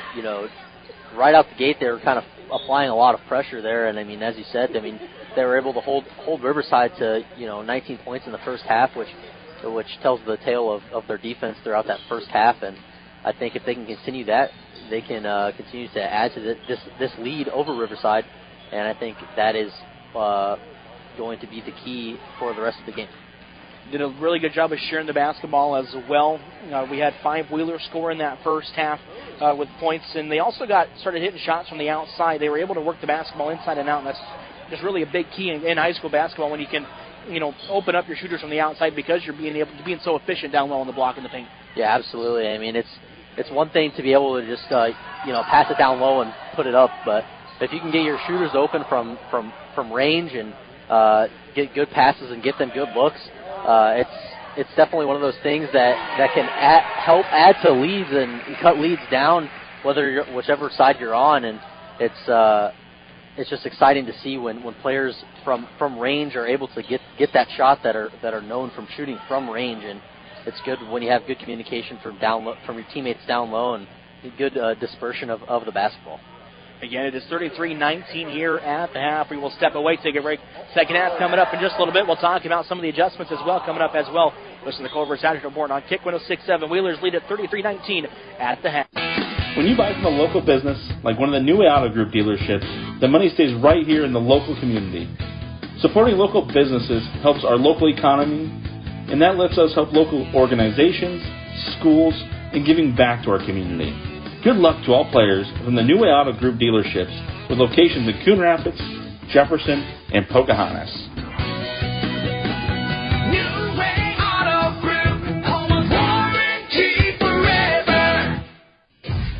right out the gate, they were kind of applying a lot of pressure there, and, I mean, as you said, I mean, they were able to hold Riverside to, 19 points in the first half, which tells the tale of their defense throughout that first half, and I think if they can continue that, they can continue to add to this lead over Riverside, and I think that is going to be the key for the rest of the game. Did a really good job of sharing the basketball as well. We had 5 Wheelers score in that first half with points, and they also started hitting shots from the outside. They were able to work the basketball inside and out, and that's just really a big key in high school basketball when you can, open up your shooters from the outside because you're being so efficient down low on the block in the paint. Yeah, absolutely. I mean, it's one thing to be able to just pass it down low and put it up, but if you can get your shooters open from range and get good passes and get them good looks, it's definitely one of those things that can help add to leads and cut leads down, whichever side you're on, and it's just exciting to see when players from range are able to get that shot that are known from shooting from range, and it's good when you have good communication from your teammates down low and good dispersion of the basketball. Again, it is 33-19 here at the half. We will step away, take a break. Second half coming up in just a little bit. We'll talk about some of the adjustments as well coming up as well. Listen to Culver's Satchel Report on Kick 106.7. Wheelers lead at 33-19 at the half. When you buy from a local business, like one of the New Way Auto Group dealerships, the money stays right here in the local community. Supporting local businesses helps our local economy, and that lets us help local organizations, schools, and giving back to our community. Good luck to all players from the New Way Auto Group dealerships with locations in Coon Rapids, Jefferson, and Pocahontas. New Way Auto Group, home of warranty forever.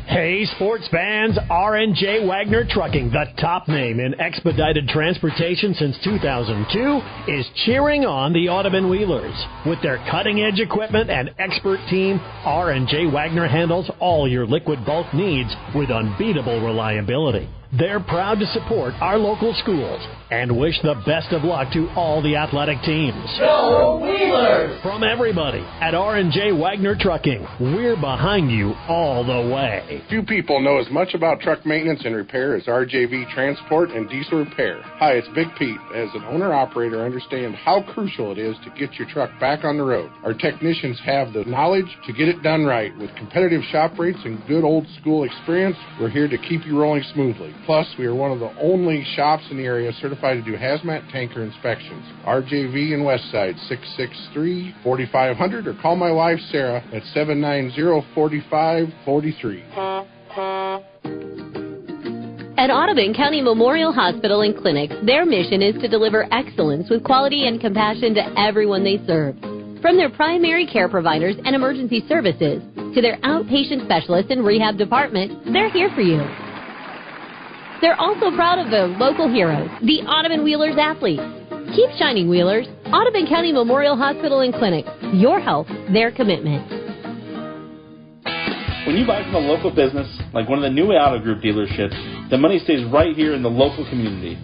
Hey, sports fans, R&J Wagner Trucking, the top name in expedited transportation since 2002, is cheering on the Audubon Wheelers. With their cutting-edge equipment and expert team, R&J Wagner handles all your liquid bulk needs with unbeatable reliability. They're proud to support our local schools, and wish the best of luck to all the athletic teams. Go Wheelers! From everybody at R&J Wagner Trucking, we're behind you all the way. Few people know as much about truck maintenance and repair as RJV Transport and Diesel Repair. Hi, it's Big Pete. As an owner-operator, I understand how crucial it is to get your truck back on the road. Our technicians have the knowledge to get it done right. With competitive shop rates and good old-school experience, we're here to keep you rolling smoothly. Plus, we are one of the only shops in the area certified to do hazmat tanker inspections. RJV in Westside, 663-4500, or call my wife, Sarah, at 790-4543. At Audubon County Memorial Hospital and Clinic, their mission is to deliver excellence with quality and compassion to everyone they serve. From their primary care providers and emergency services to their outpatient specialists and rehab department, they're here for you. They're also proud of their local heroes, the Audubon Wheelers athletes. Keep shining, Wheelers. Audubon County Memorial Hospital and Clinic. Your health, their commitment. When you buy from a local business, like one of the new Auto Group dealerships, the money stays right here in the local community.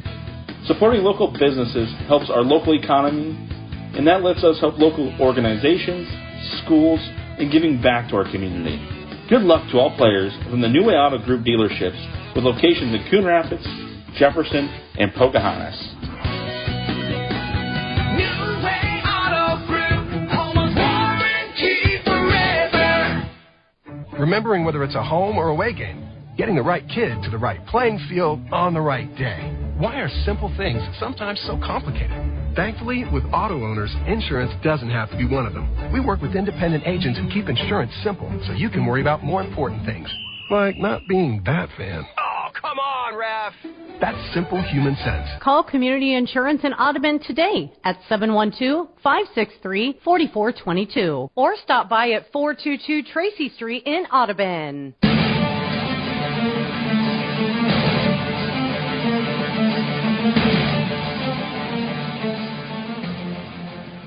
Supporting local businesses helps our local economy, and that lets us help local organizations, schools, and giving back to our community. Good luck to all players from the New Way Auto Group dealerships with locations in Coon Rapids, Jefferson, and Pocahontas. New Way Auto Group, home of warranty forever. Remembering whether it's a home or away game, getting the right kid to the right playing field on the right day. Why are simple things sometimes so complicated? Thankfully, with auto owners, insurance doesn't have to be one of them. We work with independent agents and keep insurance simple so you can worry about more important things, like not being that fan. Oh, come on, Ref. That's simple human sense. Call Community Insurance in Audubon today at 712-563-4422 or stop by at 422 Tracy Street in Audubon.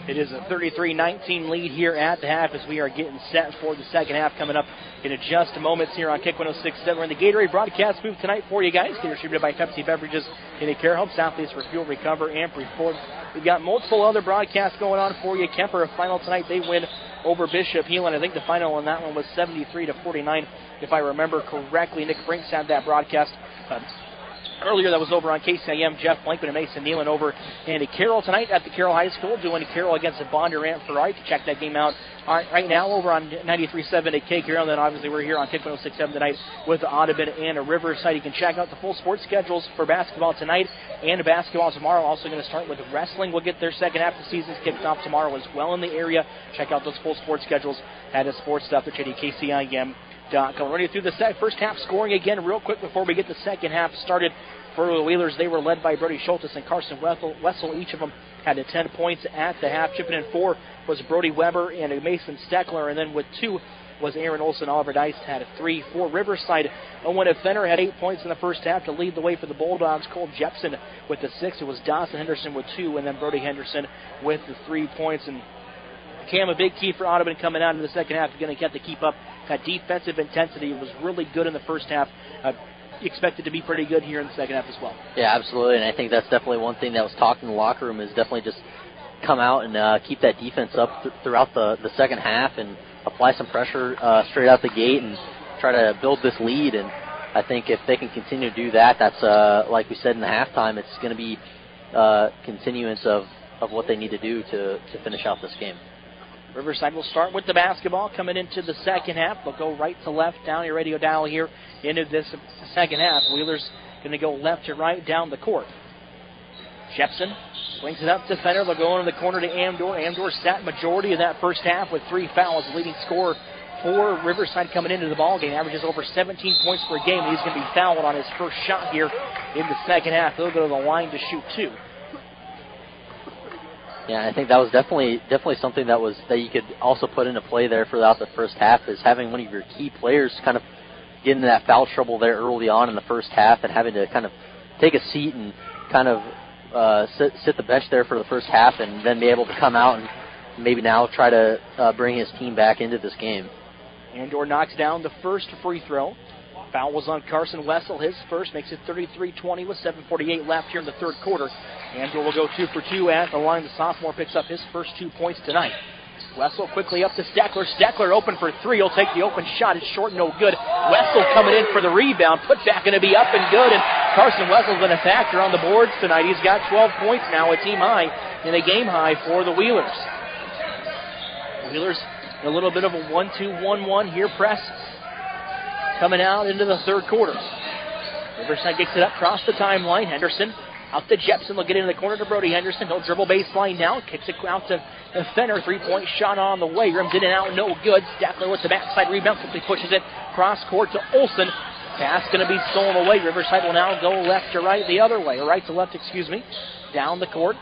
It is a 33-19 lead here at the half as we are getting set for the second half coming up in just moments here on Kick 106.7. We're in the Gatorade broadcast booth tonight for you guys. Get distributed by Pepsi Beverages in a care helps athletes refuel, recover, and perform. We've got multiple other broadcasts going on for you. Kemper, a final tonight, they win over Bishop Heelan. I think the final on that one was 73-49, if I remember correctly. Nick Brinks had that broadcast. Earlier, that was over on KCIM. Jeff Blankman and Mason Nealon over in Carroll tonight at the Carroll High School, doing Carroll against the Bondurant Ferrari. To check that game out right now over on 93.7 at K Carroll. And then obviously we're here on Kick 106.7 tonight with the Audubon and Riverside. You can check out the full sports schedules for basketball tonight and basketball tomorrow. Also going to start with wrestling. We'll get their second half of the season kicked off tomorrow as well in the area. Check out those full sports schedules at Sports Stuff at KCIM. Running through the first half scoring again real quick before we get the second half started. For the Wheelers, they were led by Brody Schultes and Carson Wessel. Each of them had 10 points at the half. Chipping in 4 was Brody Weber and Mason Steckler. And then with 2 was Aaron Olson. Oliver Dice had 3. For Riverside, Owen Fenner had 8 points in the first half to lead the way for the Bulldogs. Cole Jepson with the 6. It was Dawson Henderson with 2. And then Brody Henderson with the 3 points. And Cam, a big key for Audubon coming out in the second half. Going to get to keep up that defensive intensity. It was really good in the first half. Expected to be pretty good here in the second half as well. Yeah, absolutely, and I think that's definitely one thing that was talked in the locker room is definitely just come out and keep that defense up throughout the second half and apply some pressure straight out the gate and try to build this lead. And I think if they can continue to do that, that's like we said in the halftime, it's going to be continuance of what they need to do to finish out this game. Riverside will start with the basketball coming into the second half. They'll go right to left down your radio dial here into this second half. Wheeler's going to go left to right down the court. Jepson swings it up to Fenner. They'll go into the corner to Amdor. Amdor sat majority of that first half with 3 fouls. Leading scorer for Riverside coming into the ball game. Averages over 17 points per game. He's going to be fouled on his first shot here in the second half. He'll go to the line to shoot 2. Yeah, I think that was definitely something that you could also put into play there throughout the first half is having one of your key players kind of get into that foul trouble there early on in the first half and having to kind of take a seat and kind of sit the bench there for the first half and then be able to come out and maybe now try to bring his team back into this game. Andor knocks down the first free throw. Foul was on Carson Wessel, his first, makes it 33-20 with 7:48 left here in the third quarter. Andrew will go 2 for 2 at the line. The sophomore picks up his first 2 points tonight. Wessel quickly up to Steckler. Steckler open for 3. He'll take the open shot. It's short, no good. Wessel coming in for the rebound. Put back going to be up and good. And Carson Wessel's been a factor on the boards tonight. He's got 12 points now, a team high and a game high for the Wheelers. Wheelers a little bit of a 1-2-1-1 here. Press coming out into the third quarter. Riverside gets it up across the timeline. Henderson out to Jepson. They'll get into the corner to Brody Henderson. He'll dribble baseline now. Kicks it out to Fenner. 3-point shot on the way. Rims in and out. No good. Steckler with the backside rebound. Quickly pushes it cross court to Olsen. Pass going to be stolen away. Riverside will now go left to right the other way. Or right to left, down the court.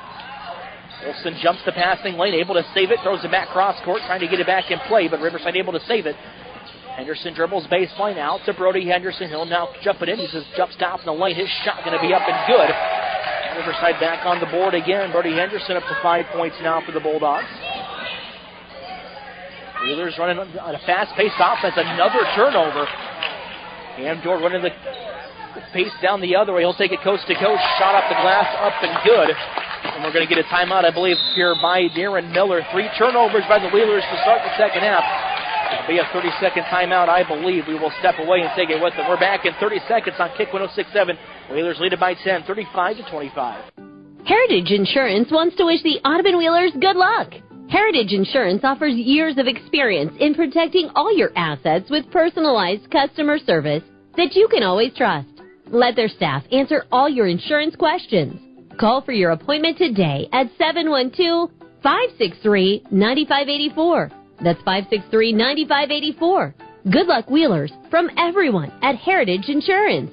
Olsen jumps the passing lane. Able to save it. Throws it back cross court. Trying to get it back in play. But Riverside able to save it. Henderson dribbles baseline out to Brody Henderson. He'll now jump it in. He says jump stop in the lane. His shot going to be up and good. Riverside back on the board again. Brody Henderson up to 5 points now for the Bulldogs. Wheelers running on a fast-paced offense. Another turnover. Amdor running the pace down the other way. He'll take it coast to coast. Shot off the glass, up and good. And we're going to get a timeout, I believe, here by Darren Miller. 3 turnovers by the Wheelers to start the second half. It'll be a 30-second timeout, I believe. We will step away and take it with them. We're back in 30 seconds on Kick 106.7. Wheelers lead it by 10, 35-25. Heritage Insurance wants to wish the Audubon Wheelers good luck. Heritage Insurance offers years of experience in protecting all your assets with personalized customer service that you can always trust. Let their staff answer all your insurance questions. Call for your appointment today at 712-563-9584. That's 563-9584. Good luck, Wheelers, from everyone at Heritage Insurance.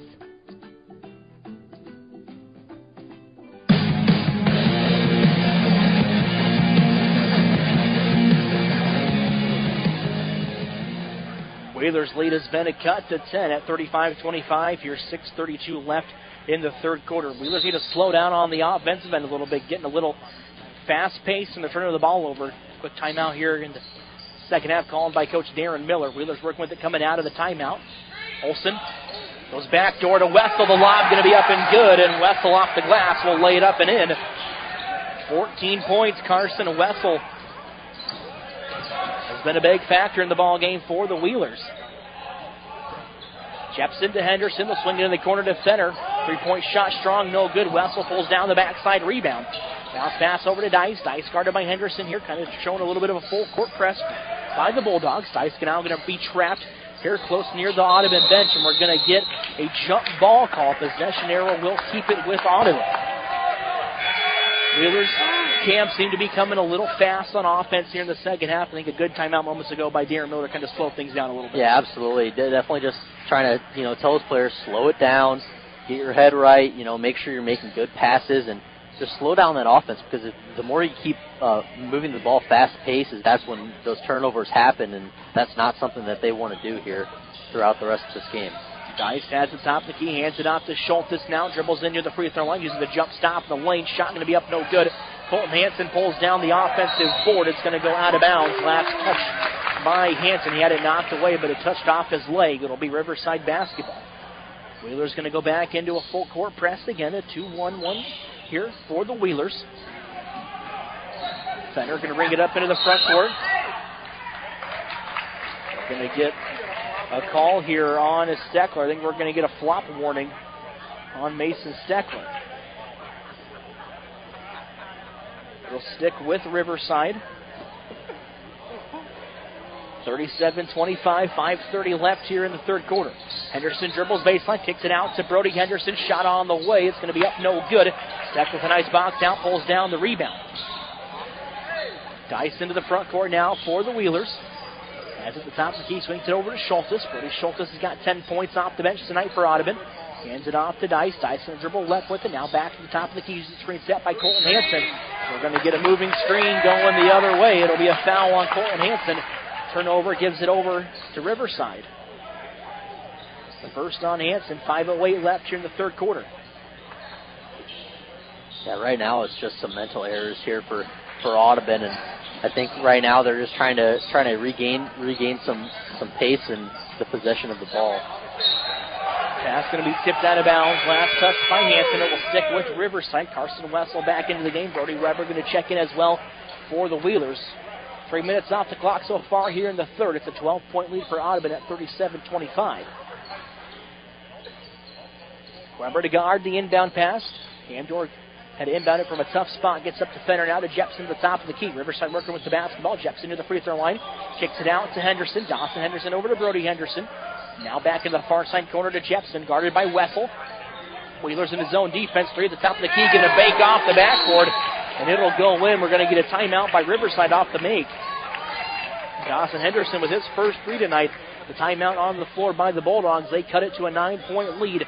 Wheelers' lead has been cut to 10 at 35-25. Here's 6:32 left in the third quarter. Wheelers need to slow down on the offensive end a little bit, getting a little fast-paced in the turn of the ball over. Quick timeout here in the second half called by Coach Darren Miller. Wheelers working with it coming out of the timeout. Olsen goes back door to Wessel. The lob going to be up and good, and Wessel off the glass will lay it up and in. 14 points, Carson Wessel has been a big factor in the ball game for the Wheelers. Jepson to Henderson. They'll swing it in the corner to center. 3-point shot strong, no good. Wessel pulls down the backside rebound. Bounce pass over to Dice. Dice guarded by Henderson here, kind of showing a little bit of a full court press by the Bulldogs. Dice now going to be trapped here close near the Audubon bench, and we're going to get a jump ball call. Possession arrow will keep it with Audubon. Wheelers Cam seemed to be coming a little fast on offense here in the second half. I think a good timeout moments ago by Darren Miller kind of slowed things down a little bit. Yeah, absolutely. Definitely just trying to, tell his players, slow it down, get your head right, make sure you're making good passes, and just slow down that offense, because the more you keep moving the ball fast-paced, that's when those turnovers happen, and that's not something that they want to do here throughout the rest of this game. Dice has the top of the key, hands it off to Schultes now, dribbles in near the free throw line, using the jump stop in the lane, shot going to be up, no good. Colton Hansen pulls down the offensive board. It's going to go out of bounds. Last touch by Hansen. He had it knocked away, but it touched off his leg. It'll be Riverside basketball. Wheelers going to go back into a full court press again, a 2-1-1 here for the Wheelers. Fenner going to bring it up into the front court. Going to get a call here on Steckler. I think we're going to get a flop warning on Mason Steckler. It'll stick with Riverside. 37-25, 5:30 left here in the third quarter. Henderson dribbles baseline, kicks it out to Brody Henderson. Shot on the way. It's going to be up, no good. Steck with a nice box out, pulls down the rebound. Dice into the front court now for the Wheelers. As at the top of the key, swings it over to Schultes. Brody Schultes has got 10 points off the bench tonight for Audubon. Hands it off to Dice. Dice on the dribble left with it. Now back to the top of the key. Uses the screen set by Colton Hansen. We're going to get a moving screen going the other way. It'll be a foul on Colton Hansen. Turnover gives it over to Riverside. The first on Hansen. 5:08 left here in the third quarter. Yeah, right now it's just some mental errors here for Audubon, and I think right now they're just trying to regain some pace and the possession of the ball. Pass going to be tipped out of bounds. Last touch by Hanson. It will stick with Riverside. Carson Wessel back into the game. Brody Weber going to check in as well for the Wheelers. 3 minutes off the clock so far here in the third. It's a 12-point lead for Audubon at 37-25. Weber to guard the inbound pass. Amdor had to inbound it from a tough spot. Gets up to Fenner now to Jepson to the top of the key. Riverside working with the basketball. Jepson to the free throw line. Kicks it out to Henderson. Dawson Henderson over to Brody Henderson. Now back in the far side corner to Jepson, guarded by Wessel. Wheelers in his zone defense. Three at the top of the key. Going to bake off the backboard, and it'll go in. We're going to get a timeout by Riverside off the make. Dawson Henderson with his first three tonight. The timeout on the floor by the Bulldogs. They cut it to a 9-point lead.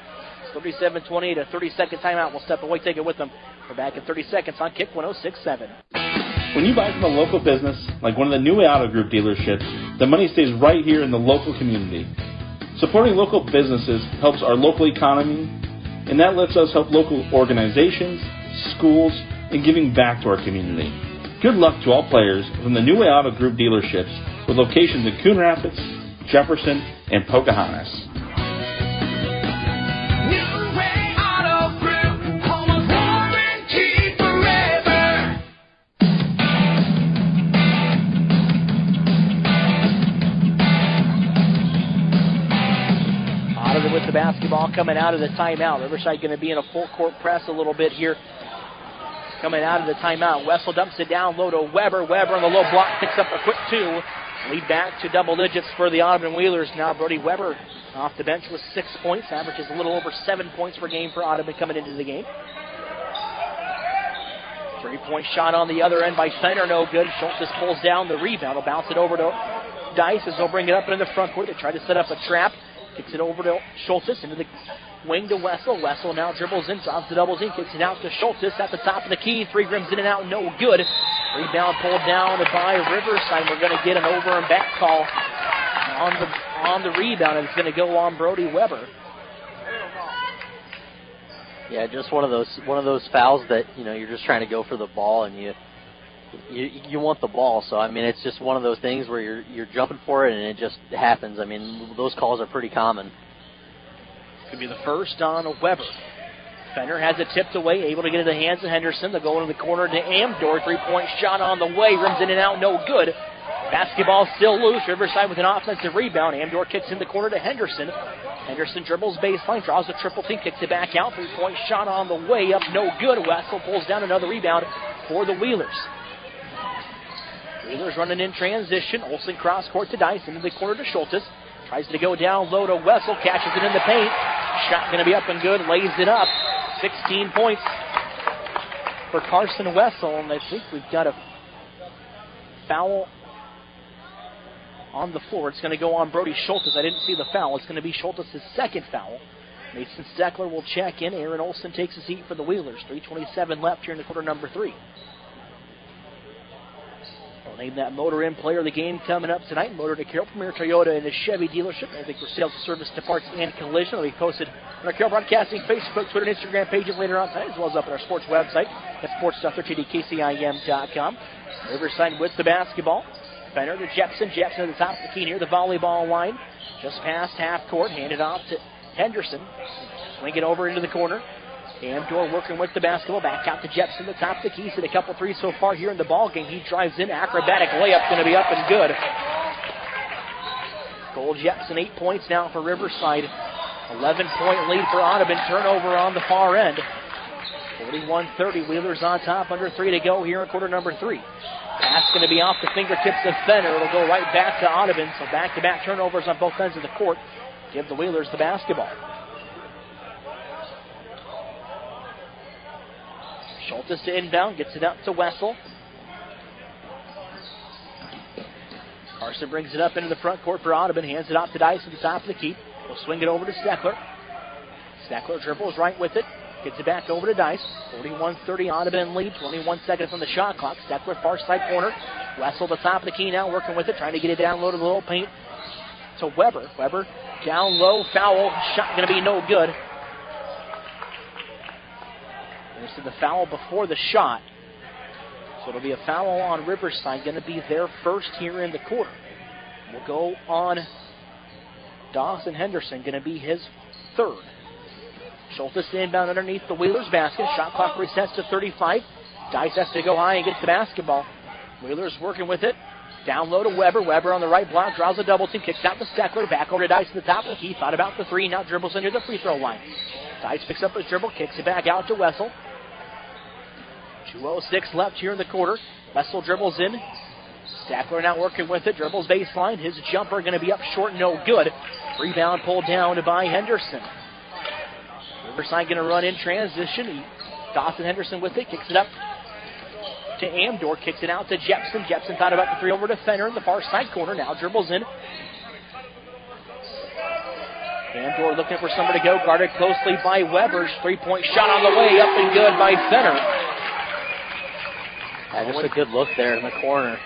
37-28, a 30-second timeout. We'll step away, take it with them. We're back in 30 seconds on Kick 106.7. When you buy from a local business, like one of the New Way Auto Group dealerships, the money stays right here in the local community. Supporting local businesses helps our local economy, and that lets us help local organizations, schools, and giving back to our community. Good luck to all players from the New Way Auto Group dealerships with locations in Coon Rapids, Jefferson, and Pocahontas. With the basketball coming out of the timeout. Riverside going to be in a full court press a little bit here. Coming out of the timeout. Wessel dumps it down low to Weber. Weber on the low block picks up a quick two. Lead back to double digits for the Audubon Wheelers. Now Brody Weber off the bench with 6 points. Averages a little over 7 points per game for Audubon coming into the game. 3-point shot on the other end by Fenner. No good. Schultz pulls down the rebound. Will bounce it over to Dice as they'll bring it up in the front court. They try to set up a trap. Kicks it over to Schultz into the wing to Wessel. Wessel now dribbles in, drops the double team, kicks it out to Schultz at the top of the key. Three rims in and out, no good. Rebound pulled down by Riverside. We're going to get an over and back call on the rebound, and it's going to go on Brody Weber. Yeah, just one of those fouls that you're just trying to go for the ball and you want the ball. So I mean, it's just one of those things where you're jumping for it and it just happens. I mean, those calls are pretty common. Could be the first on Weber. Fenner has it tipped away, able to get it in the hands of Henderson. They'll go into the corner to Amdor. 3-point shot on the way, rims in and out, no good. Basketball still loose. Riverside with an offensive rebound. Amdor kicks in the corner to Henderson. Henderson dribbles baseline, draws a triple team, kicks it back out. 3-point shot on the way up, no good. Wessel pulls down another rebound for the Wheelers. Wheelers running in transition. Olsen cross court to Dice, into the corner to Schultz. Tries to go down low to Wessel, catches it in the paint. Shot going to be up and good, lays it up. 16 points for Carson Wessel, and I think we've got a foul on the floor. It's going to go on Brody Schultz. I didn't see the foul. It's going to be Schultz's second foul. Mason Steckler will check in. Aaron Olsen takes a seat for the Wheelers. 3:27 left here in the quarter number 3. We'll name that Motor Inn Player of the Game coming up tonight. Motor to Carroll, Premier Toyota and the Chevy dealership. I think for sales, service to parts and collision. It'll be posted on our Carroll Broadcasting Facebook, Twitter, and Instagram pages later on tonight, as well as up on our sports website at sports.13kcim.com. Riverside with the basketball. Fenner to Jepson. Jepson at the top of the key near the volleyball line. Just past half court. Handed off to Henderson. Swing it over into the corner. Amdor working with the basketball. Back out to Jepson, the top of the key. He's hit a couple threes so far here in the ball game. He drives in. Acrobatic layup going to be up and good. Cole Jepson, 8 points now for Riverside. 11-point lead for Audubon. Turnover on the far end. 41-30. Wheelers on top. Under 3 to go here in quarter number 3. Pass going to be off the fingertips of Fenner. It'll go right back to Audubon. So back-to-back turnovers on both ends of the court. Give the Wheelers the basketball. Schultz to inbound, gets it up to Wessel. Carson brings it up into the front court for Audubon, hands it off to Dice at the top of the key. We'll swing it over to Steckler. Steckler dribbles right with it, gets it back over to Dice. 41-30 Audubon lead, 21 seconds on the shot clock. Steckler far side corner. Wessel the top of the key now, working with it, trying to get it down low to the little paint to Weber. Weber down low, foul, shot going to be no good. To the foul before the shot. So it'll be a foul on Riverside, going to be their first here in the quarter. We'll go on Dawson Henderson going to be his third. Schultes inbound underneath the Wheelers basket. Shot clock resets to 35. Dice has to go high and gets the basketball. Wheelers working with it. Down low to Weber. Weber on the right block. Draws a double team. Kicks out to Steckler. Back over to Dice at the top of the key. Thought about the three. Now dribbles into the free throw line. Dice picks up his dribble. Kicks it back out to Wessel. 2:06 left here in the quarter. Wessel dribbles in. Steckler now working with it. Dribbles baseline. His jumper going to be up short. No good. Rebound pulled down by Henderson. Riverside going to run in transition. Dawson Henderson with it. Kicks it up to Amdor. Kicks it out to Jepson. Jepson thought about the three over to Fenner in the far side corner. Now dribbles in. Amdor looking for somewhere to go. Guarded closely by Weber's. Three-point shot on the way. Up and good by Fenner. Just a good look there in the corner.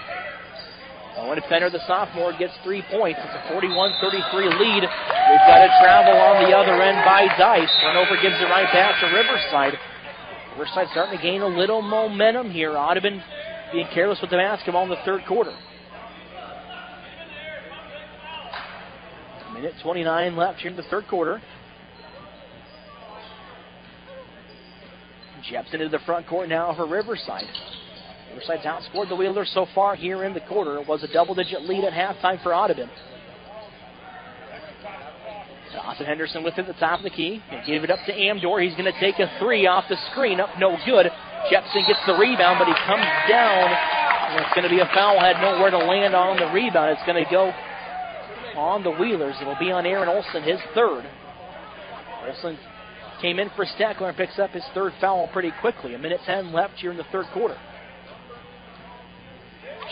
Owen Fenner, the sophomore, gets 3 points. It's a 41-33 lead. We've got a travel on the other end by Dice. Turnover gives it right back to Riverside. Riverside starting to gain a little momentum here. Audubon being careless with the basketball in the third quarter. Minute 29 left here in the third quarter. Jepson into the front court now for Riverside. Riverside's outscored the Wheelers so far here in the quarter. It was a double-digit lead at halftime for Audubon. Dawson Henderson with it at the top of the key. And give it up to Amdor. He's going to take a three off the screen. Up no good. Jepson gets the rebound, but he comes down. And it's going to be a foul. Had nowhere to land on the rebound. It's going to go on the Wheelers. It will be on Aaron Olson, his third. Olson came in for Steckler and picks up his third foul pretty quickly. A minute 10 left here in the third quarter.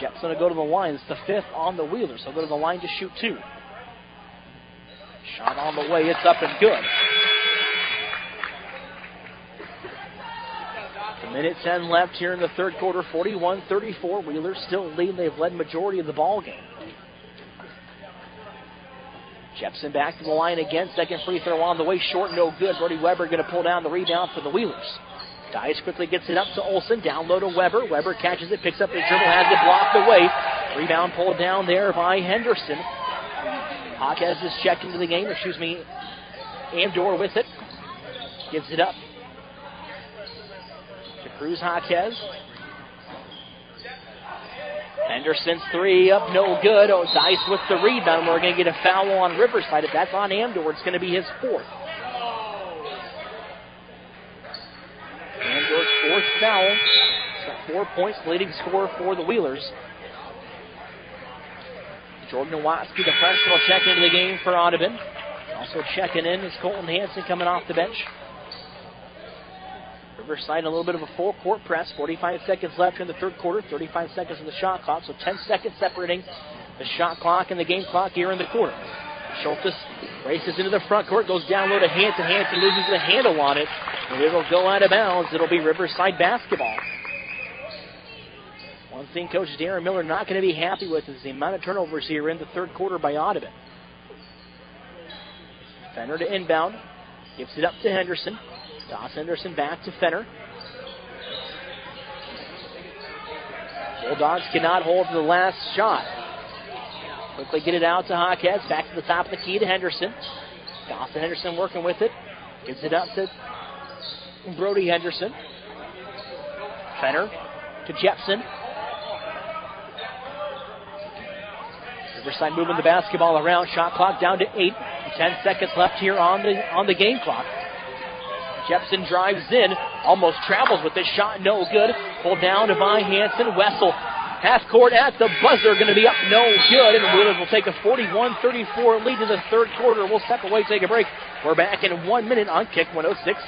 Jepson will go to the line. It's the fifth on the Wheelers. He'll go to the line to shoot two. Shot on the way. It's up and good. A minute 10 left here in the third quarter. 41-34. Wheelers still lead. They've led majority of the ball game. Jepson back to the line again. Second free throw on the way. Short, no good. Brody Weber going to pull down the rebound for the Wheelers. Dice quickly gets it up to Olson. Down low to Weber. Weber catches it, picks up his dribble, has it blocked away. Rebound pulled down there by Henderson. Hawkes is checked into the game. Amdor with it. Gives it up to Cruz Hawkes. Henderson's three up, no good. Dice with the rebound. We're going to get a foul on Riverside. If that's on Amdor, it's going to be his fourth. Amdor's fourth foul. He's got 4 points, leading scorer for the Wheelers. Jordan Nowatzki, the freshman, will check into the game for Audubon. Also checking in is Colton Hansen coming off the bench. Riverside a little bit of a full court press. 45 seconds left in the third quarter. 35 seconds in the shot clock. So 10 seconds separating the shot clock and the game clock here in the quarter. Schultes races into the front court. Goes down low to Hansen. Hansen loses the handle on it. And it'll go out of bounds. It'll be Riverside basketball. One thing Coach Darren Miller not going to be happy with is the amount of turnovers here in the third quarter by Audubon. Fenner to inbound. Gives it up to Henderson. Dawson Henderson back to Fenner. Bulldogs cannot hold the last shot. Quickly get it out to Hawkes. Back to the top of the key to Henderson. Dawson Henderson working with it. Gives it up to Brody Henderson. Fenner to Jepson. Riverside moving the basketball around. Shot clock down to 8. 10 seconds left here on the game clock. Jepson drives in, almost travels with this shot, no good. Pulled down by Hansen. Wessel, half court at the buzzer, going to be up, no good. And the Wheelers will take a 41-34 lead in the third quarter. We'll step away, take a break. We're back in 1 minute on Kick 106.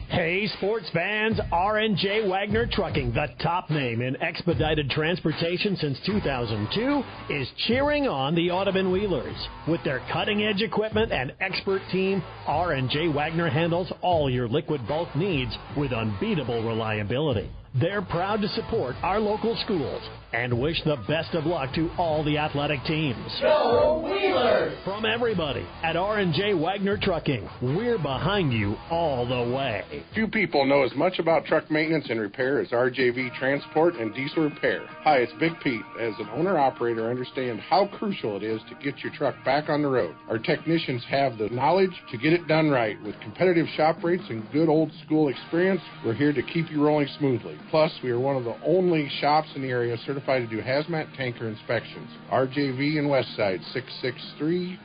Hey, sports fans, R&J Wagner Trucking, the top name in expedited transportation since 2002, is cheering on the Audubon Wheelers. With their cutting-edge equipment and expert team, R&J Wagner handles all your liquid bulk needs with unbeatable reliability. They're proud to support our local schools, and wish the best of luck to all the athletic teams. Go Wheelers! From everybody at R&J Wagner Trucking, we're behind you all the way. Few people know as much about truck maintenance and repair as RJV Transport and Diesel Repair. Hi, it's Big Pete. As an owner-operator, I understand how crucial it is to get your truck back on the road. Our technicians have the knowledge to get it done right. With competitive shop rates and good old-school experience, we're here to keep you rolling smoothly. Plus, we are one of the only shops in the area certified to do hazmat tanker inspections. RJV in Westside,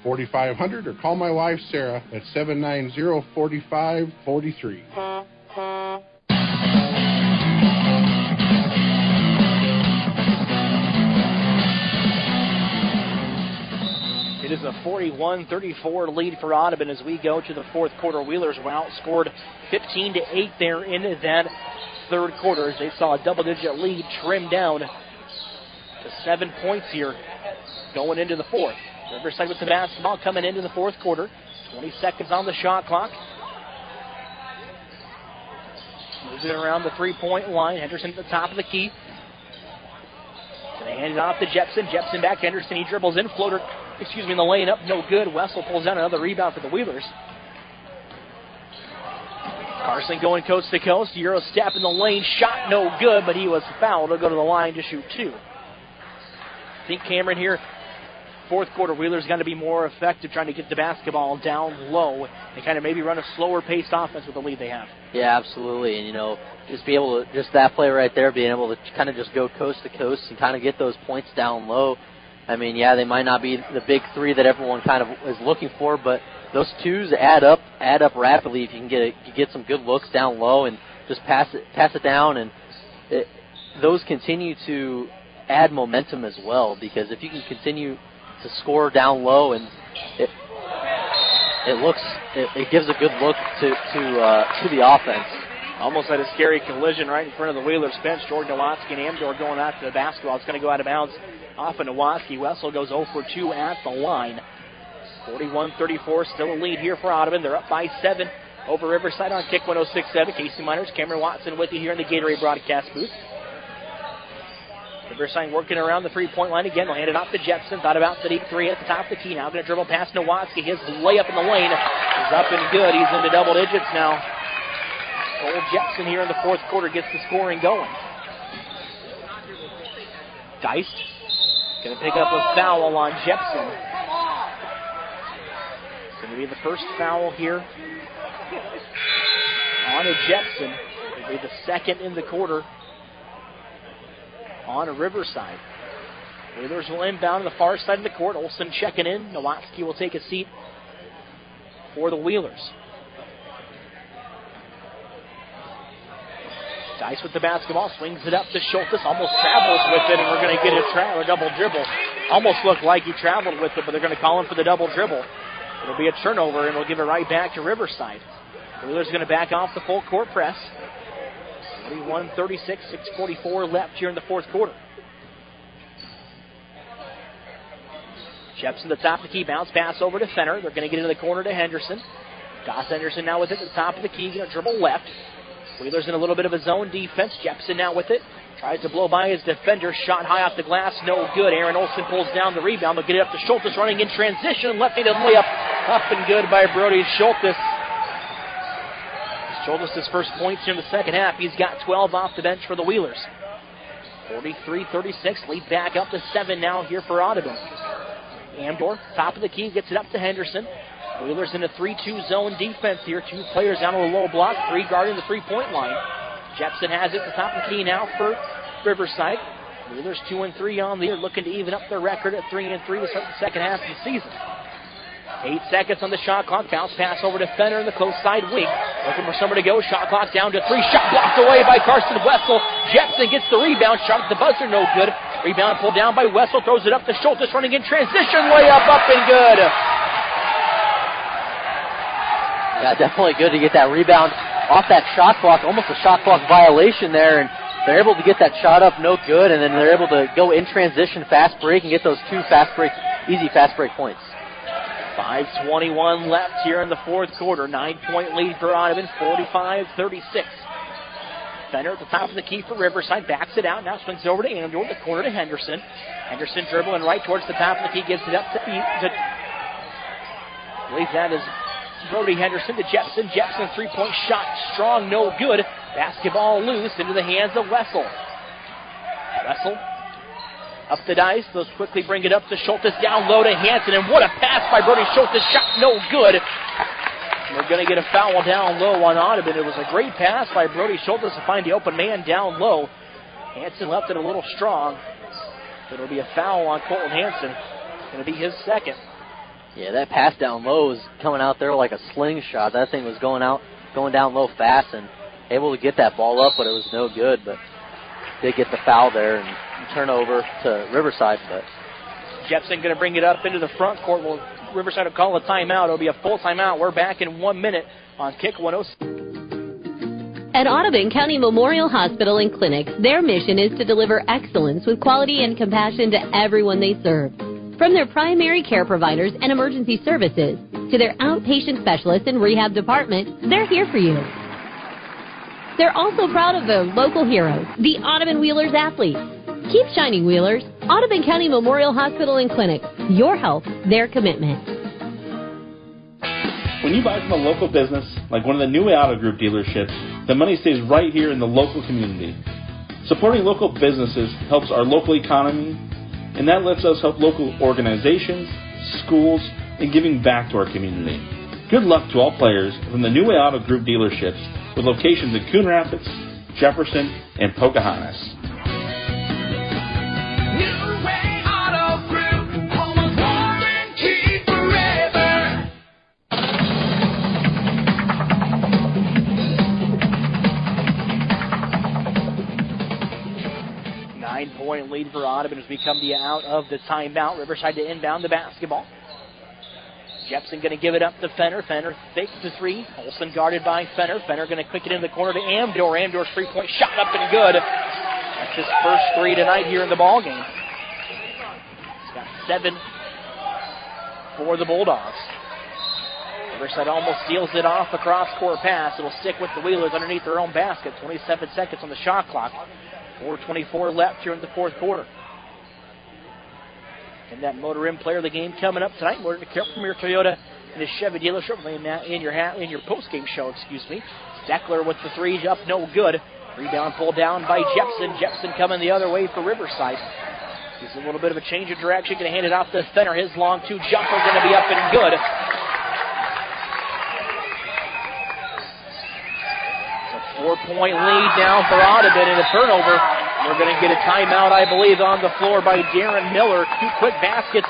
663-4500, or call my wife, Sarah, at 790-4543. It is a 41-34 lead for Audubon as we go to the fourth quarter. Wheelers were outscored 15-8 there in that third quarter as they saw a double-digit lead trimmed down to 7 points here going into the fourth. Riverside with the basketball coming into the fourth quarter. 20 seconds on the shot clock. Moving around the three-point line. Henderson at the top of the key. They hand it off to Jepson. Jepson back to Henderson. He dribbles in. Floater, in the lane up. No good. Wessel pulls down another rebound for the Wheelers. Carson going coast to coast. Euro step in the lane. Shot no good, but he was fouled. He'll go to the line to shoot two. I think Cameron here, fourth quarter, Wheelers got to be more effective trying to get the basketball down low and kind of maybe run a slower paced offense with the lead they have. Yeah, absolutely. And, just be able to, just that play right there, being able to kind of just go coast to coast and kind of get those points down low. I mean, yeah, they might not be the big three that everyone kind of is looking for, but those twos add up rapidly if you can get some good looks down low and just pass it down, and those continue to add momentum as well, because if you can continue to score down low, and it gives a good look to the offense. Almost had a scary collision right in front of the Wheelers bench. Jordan Nowatzki and Amdor going after the basketball. It's going to go out of bounds off of Nowatzki. Wessel goes 0 for 2 at the line. 41-34, still a lead here for Audubon. They're up by 7 over Riverside on Kick 106.7. Casey Miners, Cameron Watson with you here in the Gatorade broadcast booth. Riverside working around the three-point line again. They'll hand it off to Jepson. Thought about the deep three at the top of the key. Now going to dribble past Nowatzki. His layup in the lane is up and good. He's into double digits now. Cole Jepson here in the fourth quarter gets the scoring going. Geist going to pick up a foul on Jepson. It's going to be the first foul here on a Jepson. It'll be the second in the quarter on a Riverside. Wheelers will inbound on the far side of the court. Olsen checking in. Nowatzki will take a seat for the Wheelers. Dice with the basketball, swings it up to Schultes, almost travels with it, and we're going to get a double dribble. Almost looked like he traveled with it, but they're going to call him for the double dribble. It'll be a turnover, and we'll give it right back to Riverside. The Wheelers going to back off the full court press. 41-36, 6:44 left here in the fourth quarter. Jepson to the top of the key, bounce pass over to Fenner. They're going to get into the corner to Henderson. Goss Henderson now with it at the top of the key, going to dribble left. Wheelers in a little bit of a zone defense. Jepson now with it. Tries to blow by his defender. Shot high off the glass. No good. Aaron Olsen pulls down the rebound. They'll get it up to Schultes running in transition. Left-handed layup. Up and good by Brody Schultes. Schultes' first points here in the second half. He's got 12 off the bench for the Wheelers. 43-36. Lead back up to 7 now here for Audubon. Amdor, top of the key, gets it up to Henderson. Wheelers in a 3-2 zone defense here. 2 players down on the low block, 3 guarding the three-point line. Jepson has it at the top of the key now for Riverside. Wheelers 2-3 on the year, looking to even up their record at 3-3 to start the second half of the season. 8 seconds on the shot clock. Bounce pass over to Fenner in the close side wing. Looking for somewhere to go. Shot clock down to 3. Shot blocked away by Carson Wessel. Jepson gets the rebound. Shot at the buzzer, no good. Rebound pulled down by Wessel. Throws it up to Schultes running in transition. Layup up and good. Yeah, definitely good to get that rebound off that shot clock. Almost a shot clock violation there. And they're able to get that shot up, no good. And then they're able to go in transition, fast break, and get those 2 easy fast break points. 5:21 left here in the fourth quarter. 9-point lead for Audubon, 45-36. Fenner at the top of the key for Riverside, backs it out, now swings it over to Andor, the corner to Henderson. Henderson dribbling right towards the top of the key, gives it up to I believe that is Brody Henderson to Jepson. Jepson, three-point shot, strong, no good. Basketball loose into the hands of Wessel. Wessel up the dice, those quickly bring it up to Schultes, down low to Hanson, and what a pass by Brody Schultes, shot no good. We're going to get a foul down low on Audubon. It was a great pass by Brody Schultes to find the open man down low. Hanson left it a little strong. It'll be a foul on Colton Hanson. It's going to be his second. Yeah, that pass down low was coming out there like a slingshot. That thing was going down low fast and able to get that ball up, but it was no good. But did get the foul there and turnover to Riverside. But Jepson going to bring it up into the front court. Well, Riverside will call a timeout. It'll be a full timeout. We're back in 1 minute on Kick 106. At Audubon County Memorial Hospital and Clinic, their mission is to deliver excellence with quality and compassion to everyone they serve. From their primary care providers and emergency services to their outpatient specialists and rehab department, they're here for you. They're also proud of their local heroes, the Audubon Wheelers athletes. Keep shining, Wheelers. Audubon County Memorial Hospital and Clinic. Your health, their commitment. When you buy from a local business, like one of the new Auto Group dealerships, the money stays right here in the local community. Supporting local businesses helps our local economy, and that lets us help local organizations, schools, and giving back to our community. Good luck to all players from the New Way Auto Group dealerships with locations in Coon Rapids, Jefferson, and Pocahontas. New Way Auto Group, home of warranty forever. 9-point lead for Audubon as we come to you out of the timeout. Riverside to inbound the basketball. Jepson going to give it up to Fenner. Fenner fakes the three. Olsen guarded by Fenner. Fenner going to quick it in the corner to Amdor. Amdor's three-point shot up and good. That's his first three tonight here in the ballgame. He's got 7 for the Bulldogs. Riverside almost steals it off a cross-court pass. It'll stick with the Wheelers underneath their own basket. 27 seconds on the shot clock. 4:24 left here in the fourth quarter. And that Motor Inn player of the game coming up tonight. More to care from your Toyota and the Chevy dealership in your post-game show, Steckler with the three up, no good. Rebound pulled down by Jepson. Jepson coming the other way for Riverside. He's a little bit of a change of direction. Going to hand it off to Fenner. His long two jumper going to be up and good. It's a 4-point lead now for Audubon and a turnover. We're going to get a timeout, I believe, on the floor by Darren Miller. 2 quick baskets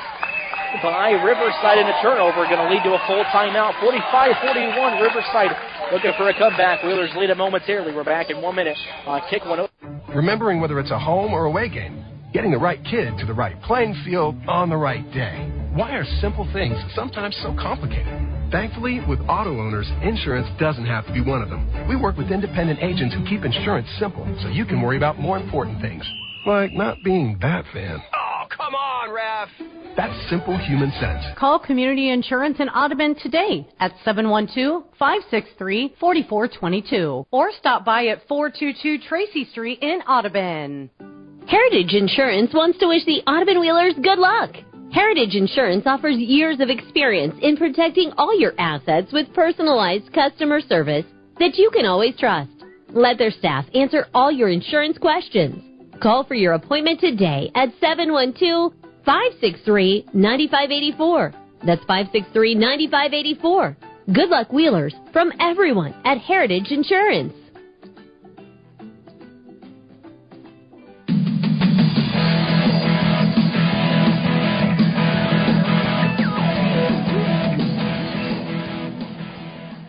by Riverside and a turnover. Going to lead to a full timeout. 45-41, Riverside looking for a comeback. Wheelers lead it momentarily. We're back in 1 minute on Kick 106. Remembering whether it's a home or away game, getting the right kid to the right playing field on the right day. Why are simple things sometimes so complicated? Thankfully, with auto owners, insurance doesn't have to be one of them. We work with independent agents who keep insurance simple so you can worry about more important things, like not being that fan. Oh, come on, Ref. That's simple human sense. Call Community Insurance in Audubon today at 712-563-4422 or stop by at 422 Tracy Street in Audubon. Heritage Insurance wants to wish the Audubon Wheelers good luck. Heritage Insurance offers years of experience in protecting all your assets with personalized customer service that you can always trust. Let their staff answer all your insurance questions. Call for your appointment today at 712-563-9584. That's 563-9584. Good luck, Wheelers, from everyone at Heritage Insurance.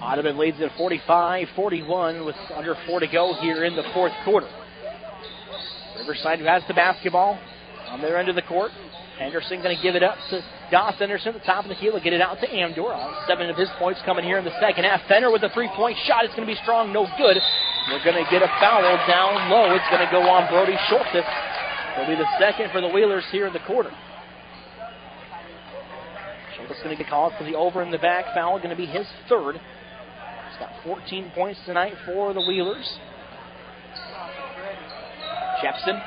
Audubon leads at 45-41 with under 4 to go here in the fourth quarter. Riverside who has the basketball on their end of the court. Henderson going to give it up to Doss Henderson at the top of the key. Will get it out to Amdor. All 7 of his points coming here in the second half. Fenner with a 3-point shot. It's going to be strong, no good. We're going to get a foul down low. It's going to go on Brody Schultes. It'll be the second for the Wheelers here in the quarter. Schultes going to get called for the over in the back foul. Going to be his third. He's got 14 points tonight for the Wheelers. Jepson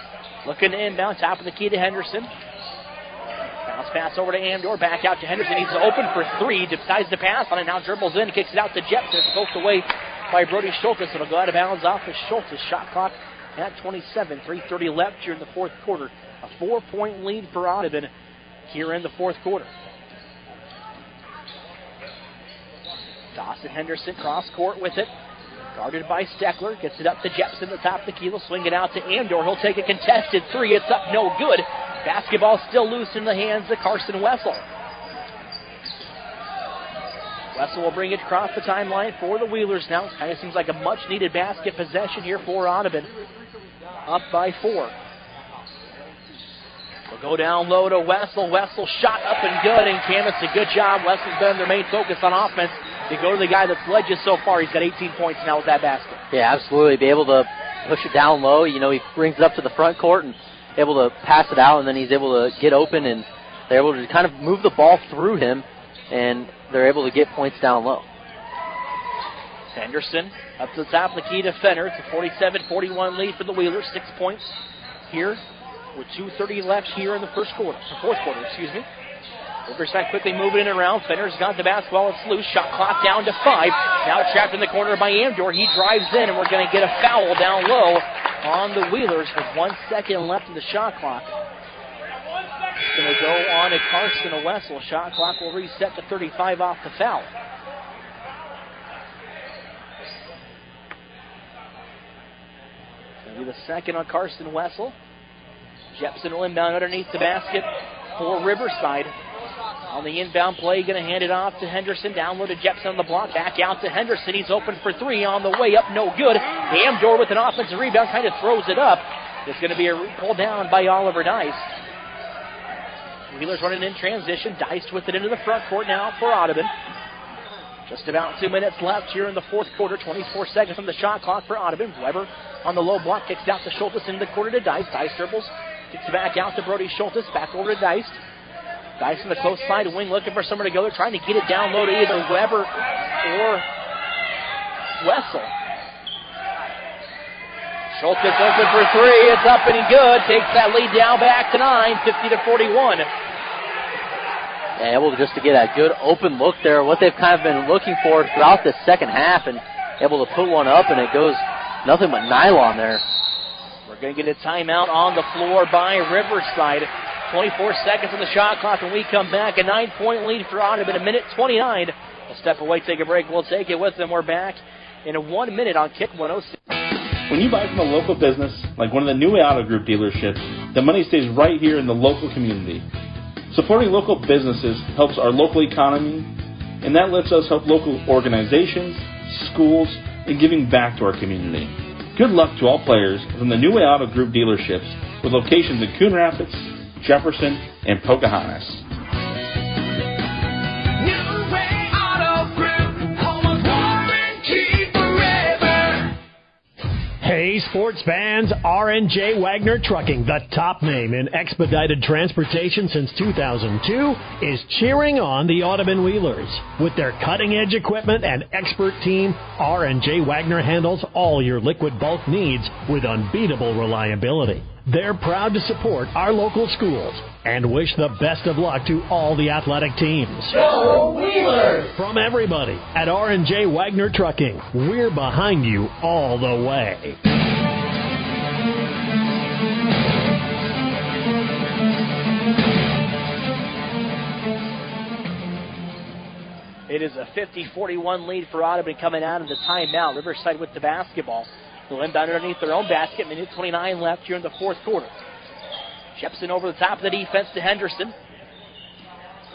looking to inbound, top of the key to Henderson. Bounce pass over to Amdor, back out to Henderson. He's open for three, decides to pass on it, now dribbles in, kicks it out to Jepson. It's poked away by Brody Schultz. It'll go out of bounds off of Schultz. Shot clock at 27, 3:30 left here in the fourth quarter. A 4-point lead for Audubon here in the fourth quarter. Dawson Henderson cross court with it. Guarded by Steckler. Gets it up to Jepson at the top of the key. He'll swing it out to Amdor. He'll take a contested three. It's up, no good. Basketball still loose in the hands of Carson Wessel. Wessel will bring it across the timeline for the Wheelers now. Kind of seems like a much-needed basket possession here for Audubon. Up by 4. We'll go down low to Wessel. Wessel shot up and good, and Camas, a good job. Wessel's been their main focus on offense. They go to the guy that's led you so far. He's got 18 points now with that basket. Yeah, absolutely. Be able to push it down low. You know, he brings it up to the front court and able to pass it out, and then he's able to get open, and they're able to kind of move the ball through him, and they're able to get points down low. Henderson up to the top of the key to Fenner. It's a 47-41 lead for the Wheelers. 6 points here with 2:30 left here in the fourth quarter. Riverside quickly moving it around. Fenner's got the basketball. It's loose. Shot clock down to 5. Now trapped in the corner by Amdor. He drives in, and we're going to get a foul down low on the Wheelers with 1 second left in the shot clock. It's going to go on to Carson Wessel. Shot clock will reset to 35 off the foul. It's going to be the second on Carson Wessel. Jepson will inbound underneath the basket for Riverside. On the inbound play, going to hand it off to Henderson. Down low to Jepson on the block. Back out to Henderson. He's open for 3 on the way up. No good. Amdor with an offensive rebound. Kind of throws it up. It's going to be a pull down by Oliver Dice. Wheelers running in transition. Dice with it into the front court now for Audubon. Just about 2 minutes left here in the fourth quarter. 24 seconds on the shot clock for Audubon. Weber on the low block. Kicks out to Schultz into the corner to Dice. Dice dribbles. Kicks it back out to Brody Schultz. Back over to Dice. Dice on the close side wing looking for somewhere to go. They're trying to get it down low to either Weber or Wessel. Schultz is open for 3. It's up and good. Takes that lead down back to 9, 50-41. And able just to get a good open look there. What they've kind of been looking for throughout the second half, and able to put one up, and it goes nothing but nylon there. We're going to get a timeout on the floor by Riverside. 24 seconds on the shot clock, and we come back. A 9-point lead for Audubon. A minute 29. We'll step away, take a break. We'll take it with them. We're back in 1 minute on Kick 106. When you buy from a local business, like one of the new Auto Group dealerships, the money stays right here in the local community. Supporting local businesses helps our local economy, and that lets us help local organizations, schools, and giving back to our community. Good luck to all players from the New Way Auto Group dealerships with locations in Coon Rapids, Jefferson, and Pocahontas. New Way Auto Group, home of warranty forever. Hey, sports fans, R&J Wagner Trucking, the top name in expedited transportation since 2002, is cheering on the Audubon Wheelers. With their cutting-edge equipment and expert team, R&J Wagner handles all your liquid bulk needs with unbeatable reliability. They're proud to support our local schools and wish the best of luck to all the athletic teams. Go Wheelers! From everybody at R&J Wagner Trucking, we're behind you all the way. It is a 50-41 lead for Audubon coming out of the timeout. Riverside with the basketball. They'll inbound underneath their own basket. Minute 29 left here in the fourth quarter. Jepson over the top of the defense to Henderson.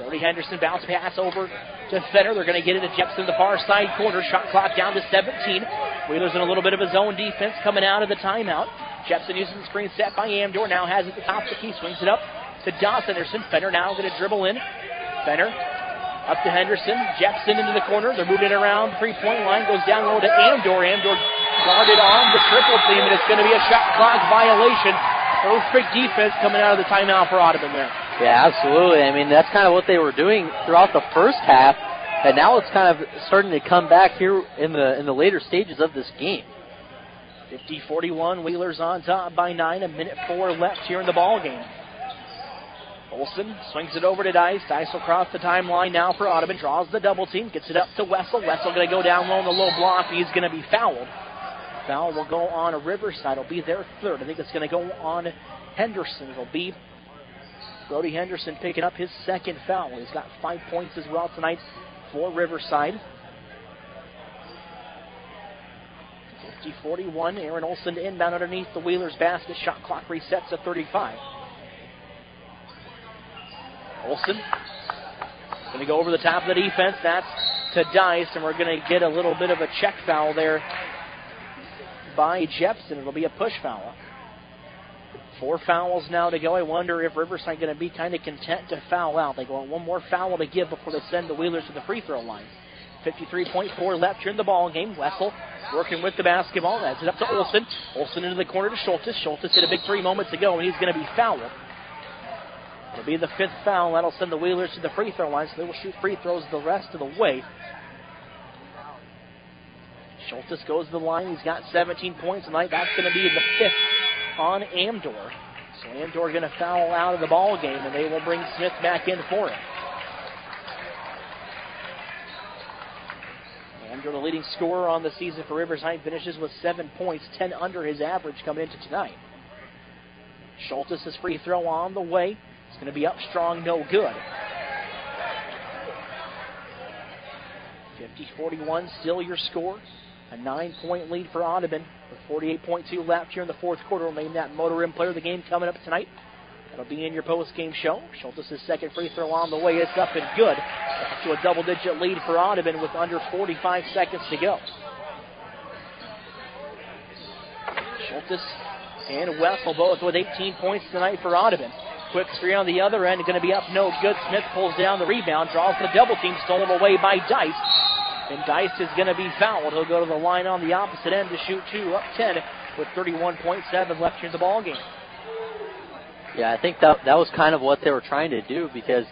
Brody Henderson bounce pass over to Fenner. They're going to get it to Jepson the far side corner. Shot clock down to 17. Wheeler's in a little bit of his own defense coming out of the timeout. Jepson using the screen set by Amdor. Now has it at the top of the key. Swings it up to Dawson Henderson. Fenner now going to dribble in. Fenner up to Henderson. Jepson into the corner. They're moving it around. 3-point line goes down low to Amdor. Amdor guarded on the triple team, and it's going to be a shot clock violation. Perfect defense coming out of the timeout for Audubon there. Yeah, absolutely. I mean, that's kind of what they were doing throughout the first half, and now it's kind of starting to come back here in the later stages of this game. 50-41, Wheelers on top by 9. 1:04 left here in the ball game. Olsen swings it over to Dice. Dice will cross the timeline now for Audubon. Draws the double team. Gets it up to Wessel. Wessel going to go down low in the low block. He's going to be fouled. Foul will go on a Riverside. It'll be their third. I think it's going to go on Henderson. It'll be Brody Henderson picking up his second foul. He's got 5 points as well tonight for Riverside. 50-41. Aaron Olsen inbound underneath the Wheelers basket. Shot clock resets at 35. Olsen going to go over the top of the defense. That's to Dice, and we're going to get a little bit of a check foul there by Jepson. It'll be a push foul. 4 fouls now to go. I wonder if Riverside going to be kind of content to foul out. They want one more foul to give before they send the Wheelers to the free throw line. 53.4 left here in the ball game. Wessel working with the basketball. Adds it up to Olsen. Olsen into the corner to Schultes. Schultes hit a big 3 moments ago, and he's going to be fouled. It'll be the 5th foul. That'll send the Wheelers to the free throw line, so they will shoot free throws the rest of the way. Schultes goes to the line. He's got 17 points tonight. That's going to be the 5th on Amdor. So Amdor going to foul out of the ball game, and they will bring Smith back in for it. Amdor, the leading scorer on the season for Riverside, finishes with 7 points, 10 under his average coming into tonight. Schultes' free throw on the way. It's going to be up strong, no good. 50-41, still your score. A 9-point lead for Audubon with 48.2 left here in the 4th quarter. We'll name that Motor Inn Player of the game coming up tonight. That'll be in your post-game show. Schultes' second free throw on the way. It's up and good. Back to a double-digit lead for Audubon with under 45 seconds to go. Schultes and Wessel both with 18 points tonight for Audubon. Quick 3 on the other end, going to be up no good. Smith pulls down the rebound, draws the double team, stolen away by Dice. And Dice is going to be fouled. He'll go to the line on the opposite end to shoot 2, up 10 with 31.7 left here in the ball game. Yeah, I think that was kind of what they were trying to do, because,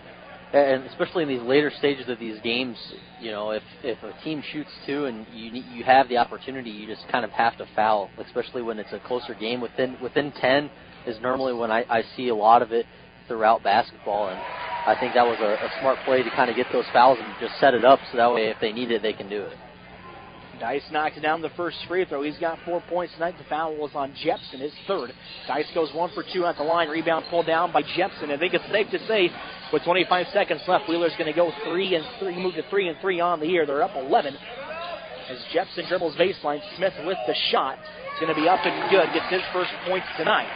and especially in these later stages of these games, you know, if a team shoots 2 and you have the opportunity, you just kind of have to foul, especially when it's a closer game. Within 10 is normally when I see a lot of it throughout basketball, and I think that was a smart play to kind of get those fouls and just set it up so that way if they need it, they can do it. Dice knocks down the first free throw. He's got 4 points tonight. The foul was on Jepson, his 3rd. Dice goes 1 for 2 at the line. Rebound pulled down by Jepson. I think it's safe to say with 25 seconds left, Wheeler's going to go 3 and 3, move to 3 and 3 on the year. They're up 11 as Jepson dribbles baseline. Smith with the shot. It's going to be up and good. Gets his first points tonight.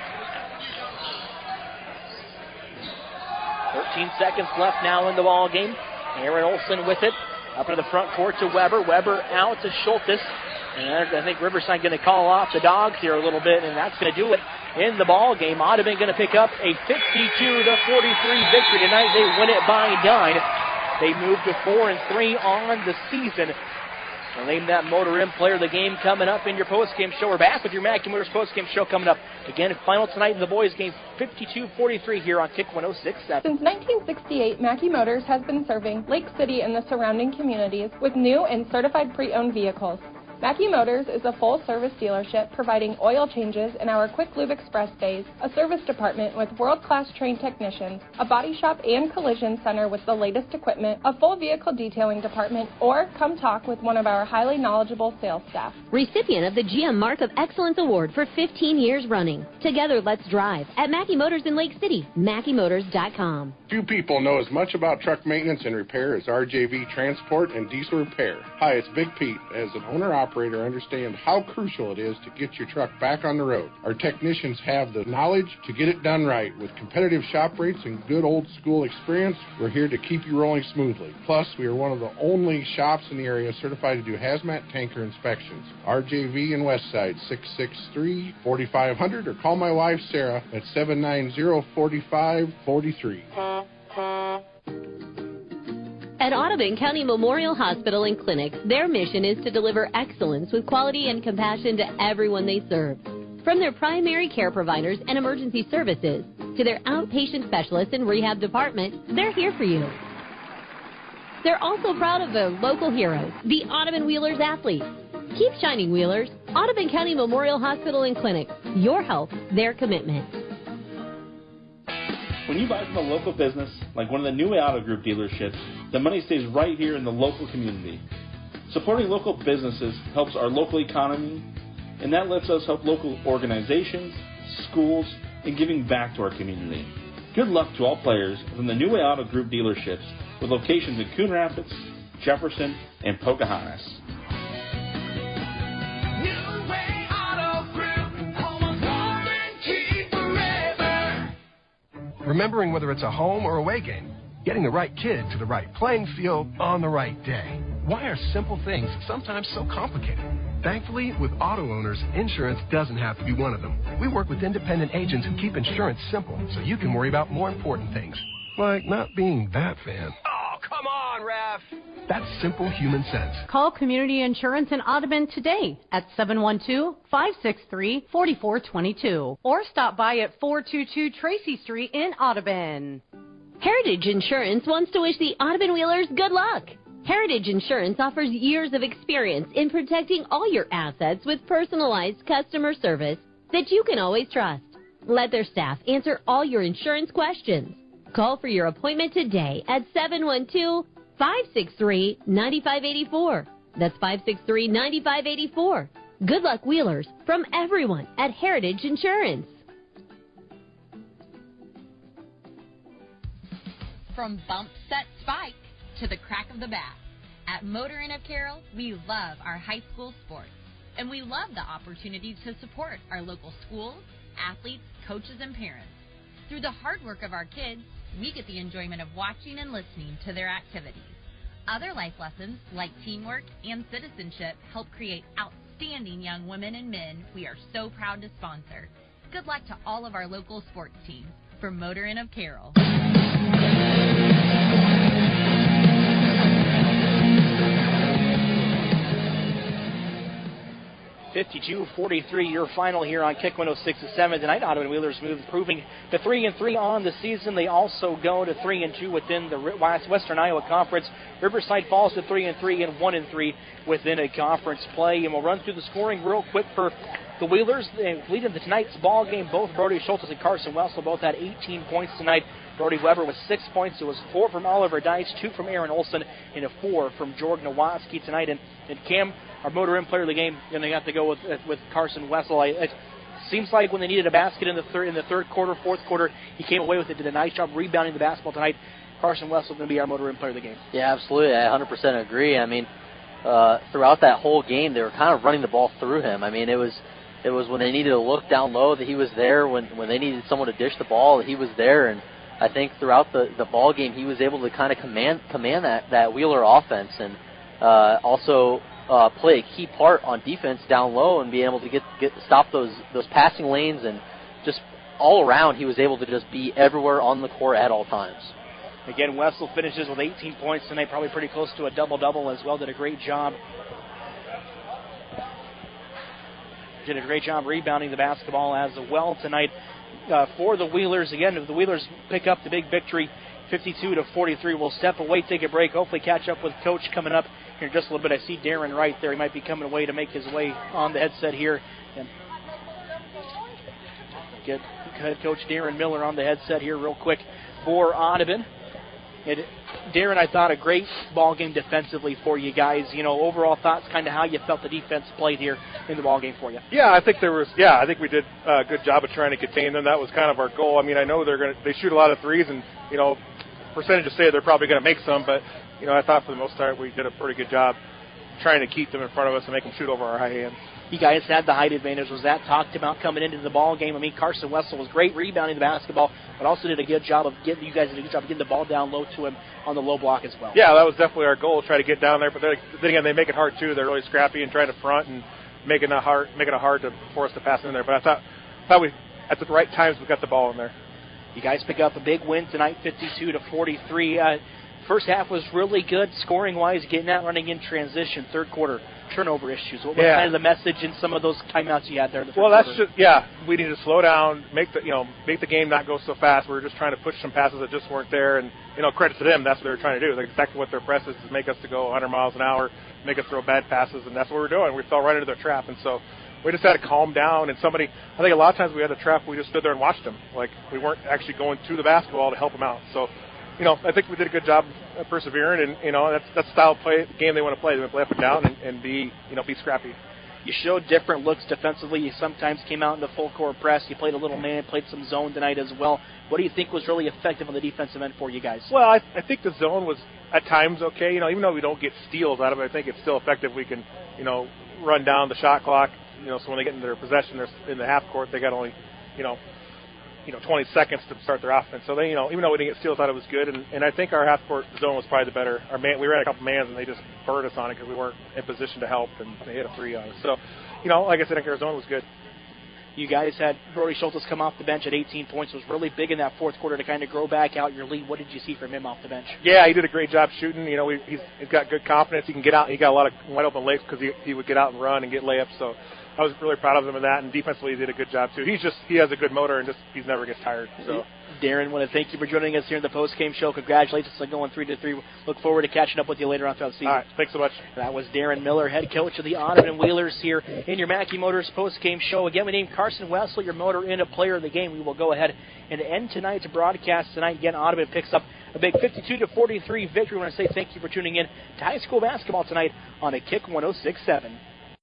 13 seconds left now in the ball game. Aaron Olsen with it. Up to the front court to Weber. Weber out to Schultes. And I think Riverside going to call off the Dogs here a little bit, and that's going to do it in the ball game. Audubon going to pick up a 52-43 victory tonight. They win it by 9. They move to 4-3 on the season. We'll name that Motor Inn Player of the game coming up in your postgame show. We're back with your Mackey Motors postgame show coming up. Again, final tonight in the boys' game, 52-43 here on Kick 106.7. Since 1968, Mackey Motors has been serving Lake City and the surrounding communities with new and certified pre-owned vehicles. Mackey Motors is a full-service dealership providing oil changes in our Quick Lube Express bays, a service department with world-class trained technicians, a body shop and collision center with the latest equipment, a full vehicle detailing department, or come talk with one of our highly knowledgeable sales staff. Recipient of the GM Mark of Excellence Award for 15 years running. Together, let's drive at Mackey Motors in Lake City, MackeyMotors.com. Few people know as much about truck maintenance and repair as RJV Transport and Diesel Repair. Hi, it's Big Pete. As an owner-operator, understand how crucial it is to get your truck back on the road. Our technicians have the knowledge to get it done right. With competitive shop rates and good old school experience, we're here to keep you rolling smoothly. Plus, we are one of the only shops in the area certified to do hazmat tanker inspections. RJV in Westside, 663-4500, or call my wife Sarah at 790-4543. At Audubon County Memorial Hospital and Clinic, their mission is to deliver excellence with quality and compassion to everyone they serve. From their primary care providers and emergency services to their outpatient specialists and rehab department, they're here for you. They're also proud of their local heroes, the Audubon Wheelers athletes. Keep shining, Wheelers. Audubon County Memorial Hospital and Clinic. Your health, their commitment. When you buy from a local business, like one of the New Way Auto Group dealerships, the money stays right here in the local community. Supporting local businesses helps our local economy, and that lets us help local organizations, schools, and giving back to our community. Good luck to all players from the New Way Auto Group dealerships with locations in Coon Rapids, Jefferson, and Pocahontas. New Way Auto Group, home of warranty forever. Remembering whether it's a home or away game, getting the right kid to the right playing field on the right day. Why are simple things sometimes so complicated? Thankfully, with auto owners, insurance doesn't have to be one of them. We work with independent agents who keep insurance simple so you can worry about more important things, like not being that fan. Oh, come on, Ref. That's simple human sense. Call Community Insurance in Audubon today at 712-563-4422 or stop by at 422 Tracy Street in Audubon. Heritage Insurance wants to wish the Audubon Wheelers good luck. Heritage Insurance offers years of experience in protecting all your assets with personalized customer service that you can always trust. Let their staff answer all your insurance questions. Call for your appointment today at 712-563-9584. That's 563-9584. Good luck, Wheelers, from everyone at Heritage Insurance. From bump, set, spike to the crack of the bat. At Motor Inn of Carroll, we love our high school sports, and we love the opportunity to support our local schools, athletes, coaches, and parents. Through the hard work of our kids, we get the enjoyment of watching and listening to their activities. Other life lessons, like teamwork and citizenship, help create outstanding young women and men we are so proud to sponsor. Good luck to all of our local sports teams. From Motor Inn of Carroll. 52-43, your final here on Kick 106-7 tonight. Audubon Wheelers move, improving to 3-3 on the season. They also go to 3-2 within the Western Iowa Conference. Riverside falls to 3-3 and 1-3 within a conference play. And we'll run through the scoring real quick for the Wheelers. Leading tonight's ball game, both Brody Schultz and Carson Wessel both had 18 points tonight. Brody Weber with 6 points. It was 4 from Oliver Dice, 2 from Aaron Olson, and a 4 from Jordan Nowatzki tonight. And Cam, our Motor Inn player of the game, and they got to go with Carson Wessel. It seems like when they needed a basket in the third quarter, fourth quarter, he came away with it. Did a nice job rebounding the basketball tonight. Carson Wessel going to be our Motor Inn player of the game. Yeah, absolutely. I 100% agree. I mean, throughout that whole game, they were kind of running the ball through him. I mean, it was when they needed to look down low that he was there. When they needed someone to dish the ball, he was there. And I think throughout the ball game, he was able to kind of command that Wheeler offense, and also play a key part on defense down low and be able to stop those passing lanes, and just all around he was able to just be everywhere on the court at all times. Again, Wessel finishes with 18 points tonight, probably pretty close to a double-double as well. Did a great job rebounding the basketball as well tonight for the Wheelers. Again, if the Wheelers pick up the big victory, 52-43, we'll step away, take a break, hopefully catch up with Coach coming up here in just a little bit. I see Darren right there. He might be coming away to make his way on the headset here. And get head coach Darren Miller on the headset here real quick for Audubon. And Darren, I thought a great ball game defensively for you guys. You know, overall thoughts, kind of how you felt the defense played here in the ball game for you. Yeah, I think we did a good job of trying to contain them. That was kind of our goal. I mean, I know they shoot a lot of threes, and you know, percentages say they're probably going to make some, but you know, I thought for the most part we did a pretty good job trying to keep them in front of us and make them shoot over our high hands. You guys had the height advantage. Was that talked about coming into the ball game? I mean, Carson Wessel was great rebounding the basketball, but also did a good job of getting the ball down low to him on the low block as well. Yeah, that was definitely our goal, try to get down there. But then again, they make it hard too. They're really scrappy and trying to front and making it hard for us to pass in there. But I thought we at the right times we got the ball in there. You guys pick up a big win tonight, 52-43. First half was really good scoring-wise, getting out running in transition. Third quarter, turnover issues. What was kind of the message in some of those timeouts you had there in the third quarter? We need to slow down, make the game not go so fast. We were just trying to push some passes that just weren't there, and credit to them, that's what they were trying to do. That's exactly what their press is make us to go 100 miles an hour, make us throw bad passes, and that's what we're doing. We fell right into their trap, and so we just had to calm down. And I think a lot of times we had a trap, we just stood there and watched them. Like, we weren't actually going to the basketball to help them out. So, I think we did a good job of persevering, and, that's the style of game they want to play. They want to play up and down and be scrappy. You showed different looks defensively. You sometimes came out in the full court press. You played a little man, played some zone tonight as well. What do you think was really effective on the defensive end for you guys? Well, I think the zone was at times okay. Even though we don't get steals out of it, I think it's still effective. We can, run down the shot clock. So when they get into their possession, they're in the half court, they got only, 20 seconds to start their offense. So they, even though we didn't get steals, I thought it was good. And I think our half court zone was probably the better. We ran a couple mans and they just burned us on it because we weren't in position to help, and they hit a 3 on us. So, like I said, I think our zone was good. You guys had Brody Schultz come off the bench at 18 points. Was really big in that fourth quarter to kind of grow back out your lead. What did you see from him off the bench? Yeah, he did a great job shooting. He's got good confidence. He can get out. He got a lot of wide open layups because he would get out and run and get layups. So I was really proud of him in that. And defensively, he did a good job too. He has a good motor and he never gets tired. So. Darren, I want to thank you for joining us here in the post-game show. Congratulations on going 3-3. Look forward to catching up with you later on throughout the season. All right, thanks so much. That was Darren Miller, head coach of the Audubon Wheelers here in your Mackey Motors post-game show. Again, we named Carson Wessel your Motor Inn player of the game. We will go ahead and end tonight's broadcast tonight. Again, Audubon picks up a big 52-43 victory. I want to say thank you for tuning in to high school basketball tonight on a Kick 106.7.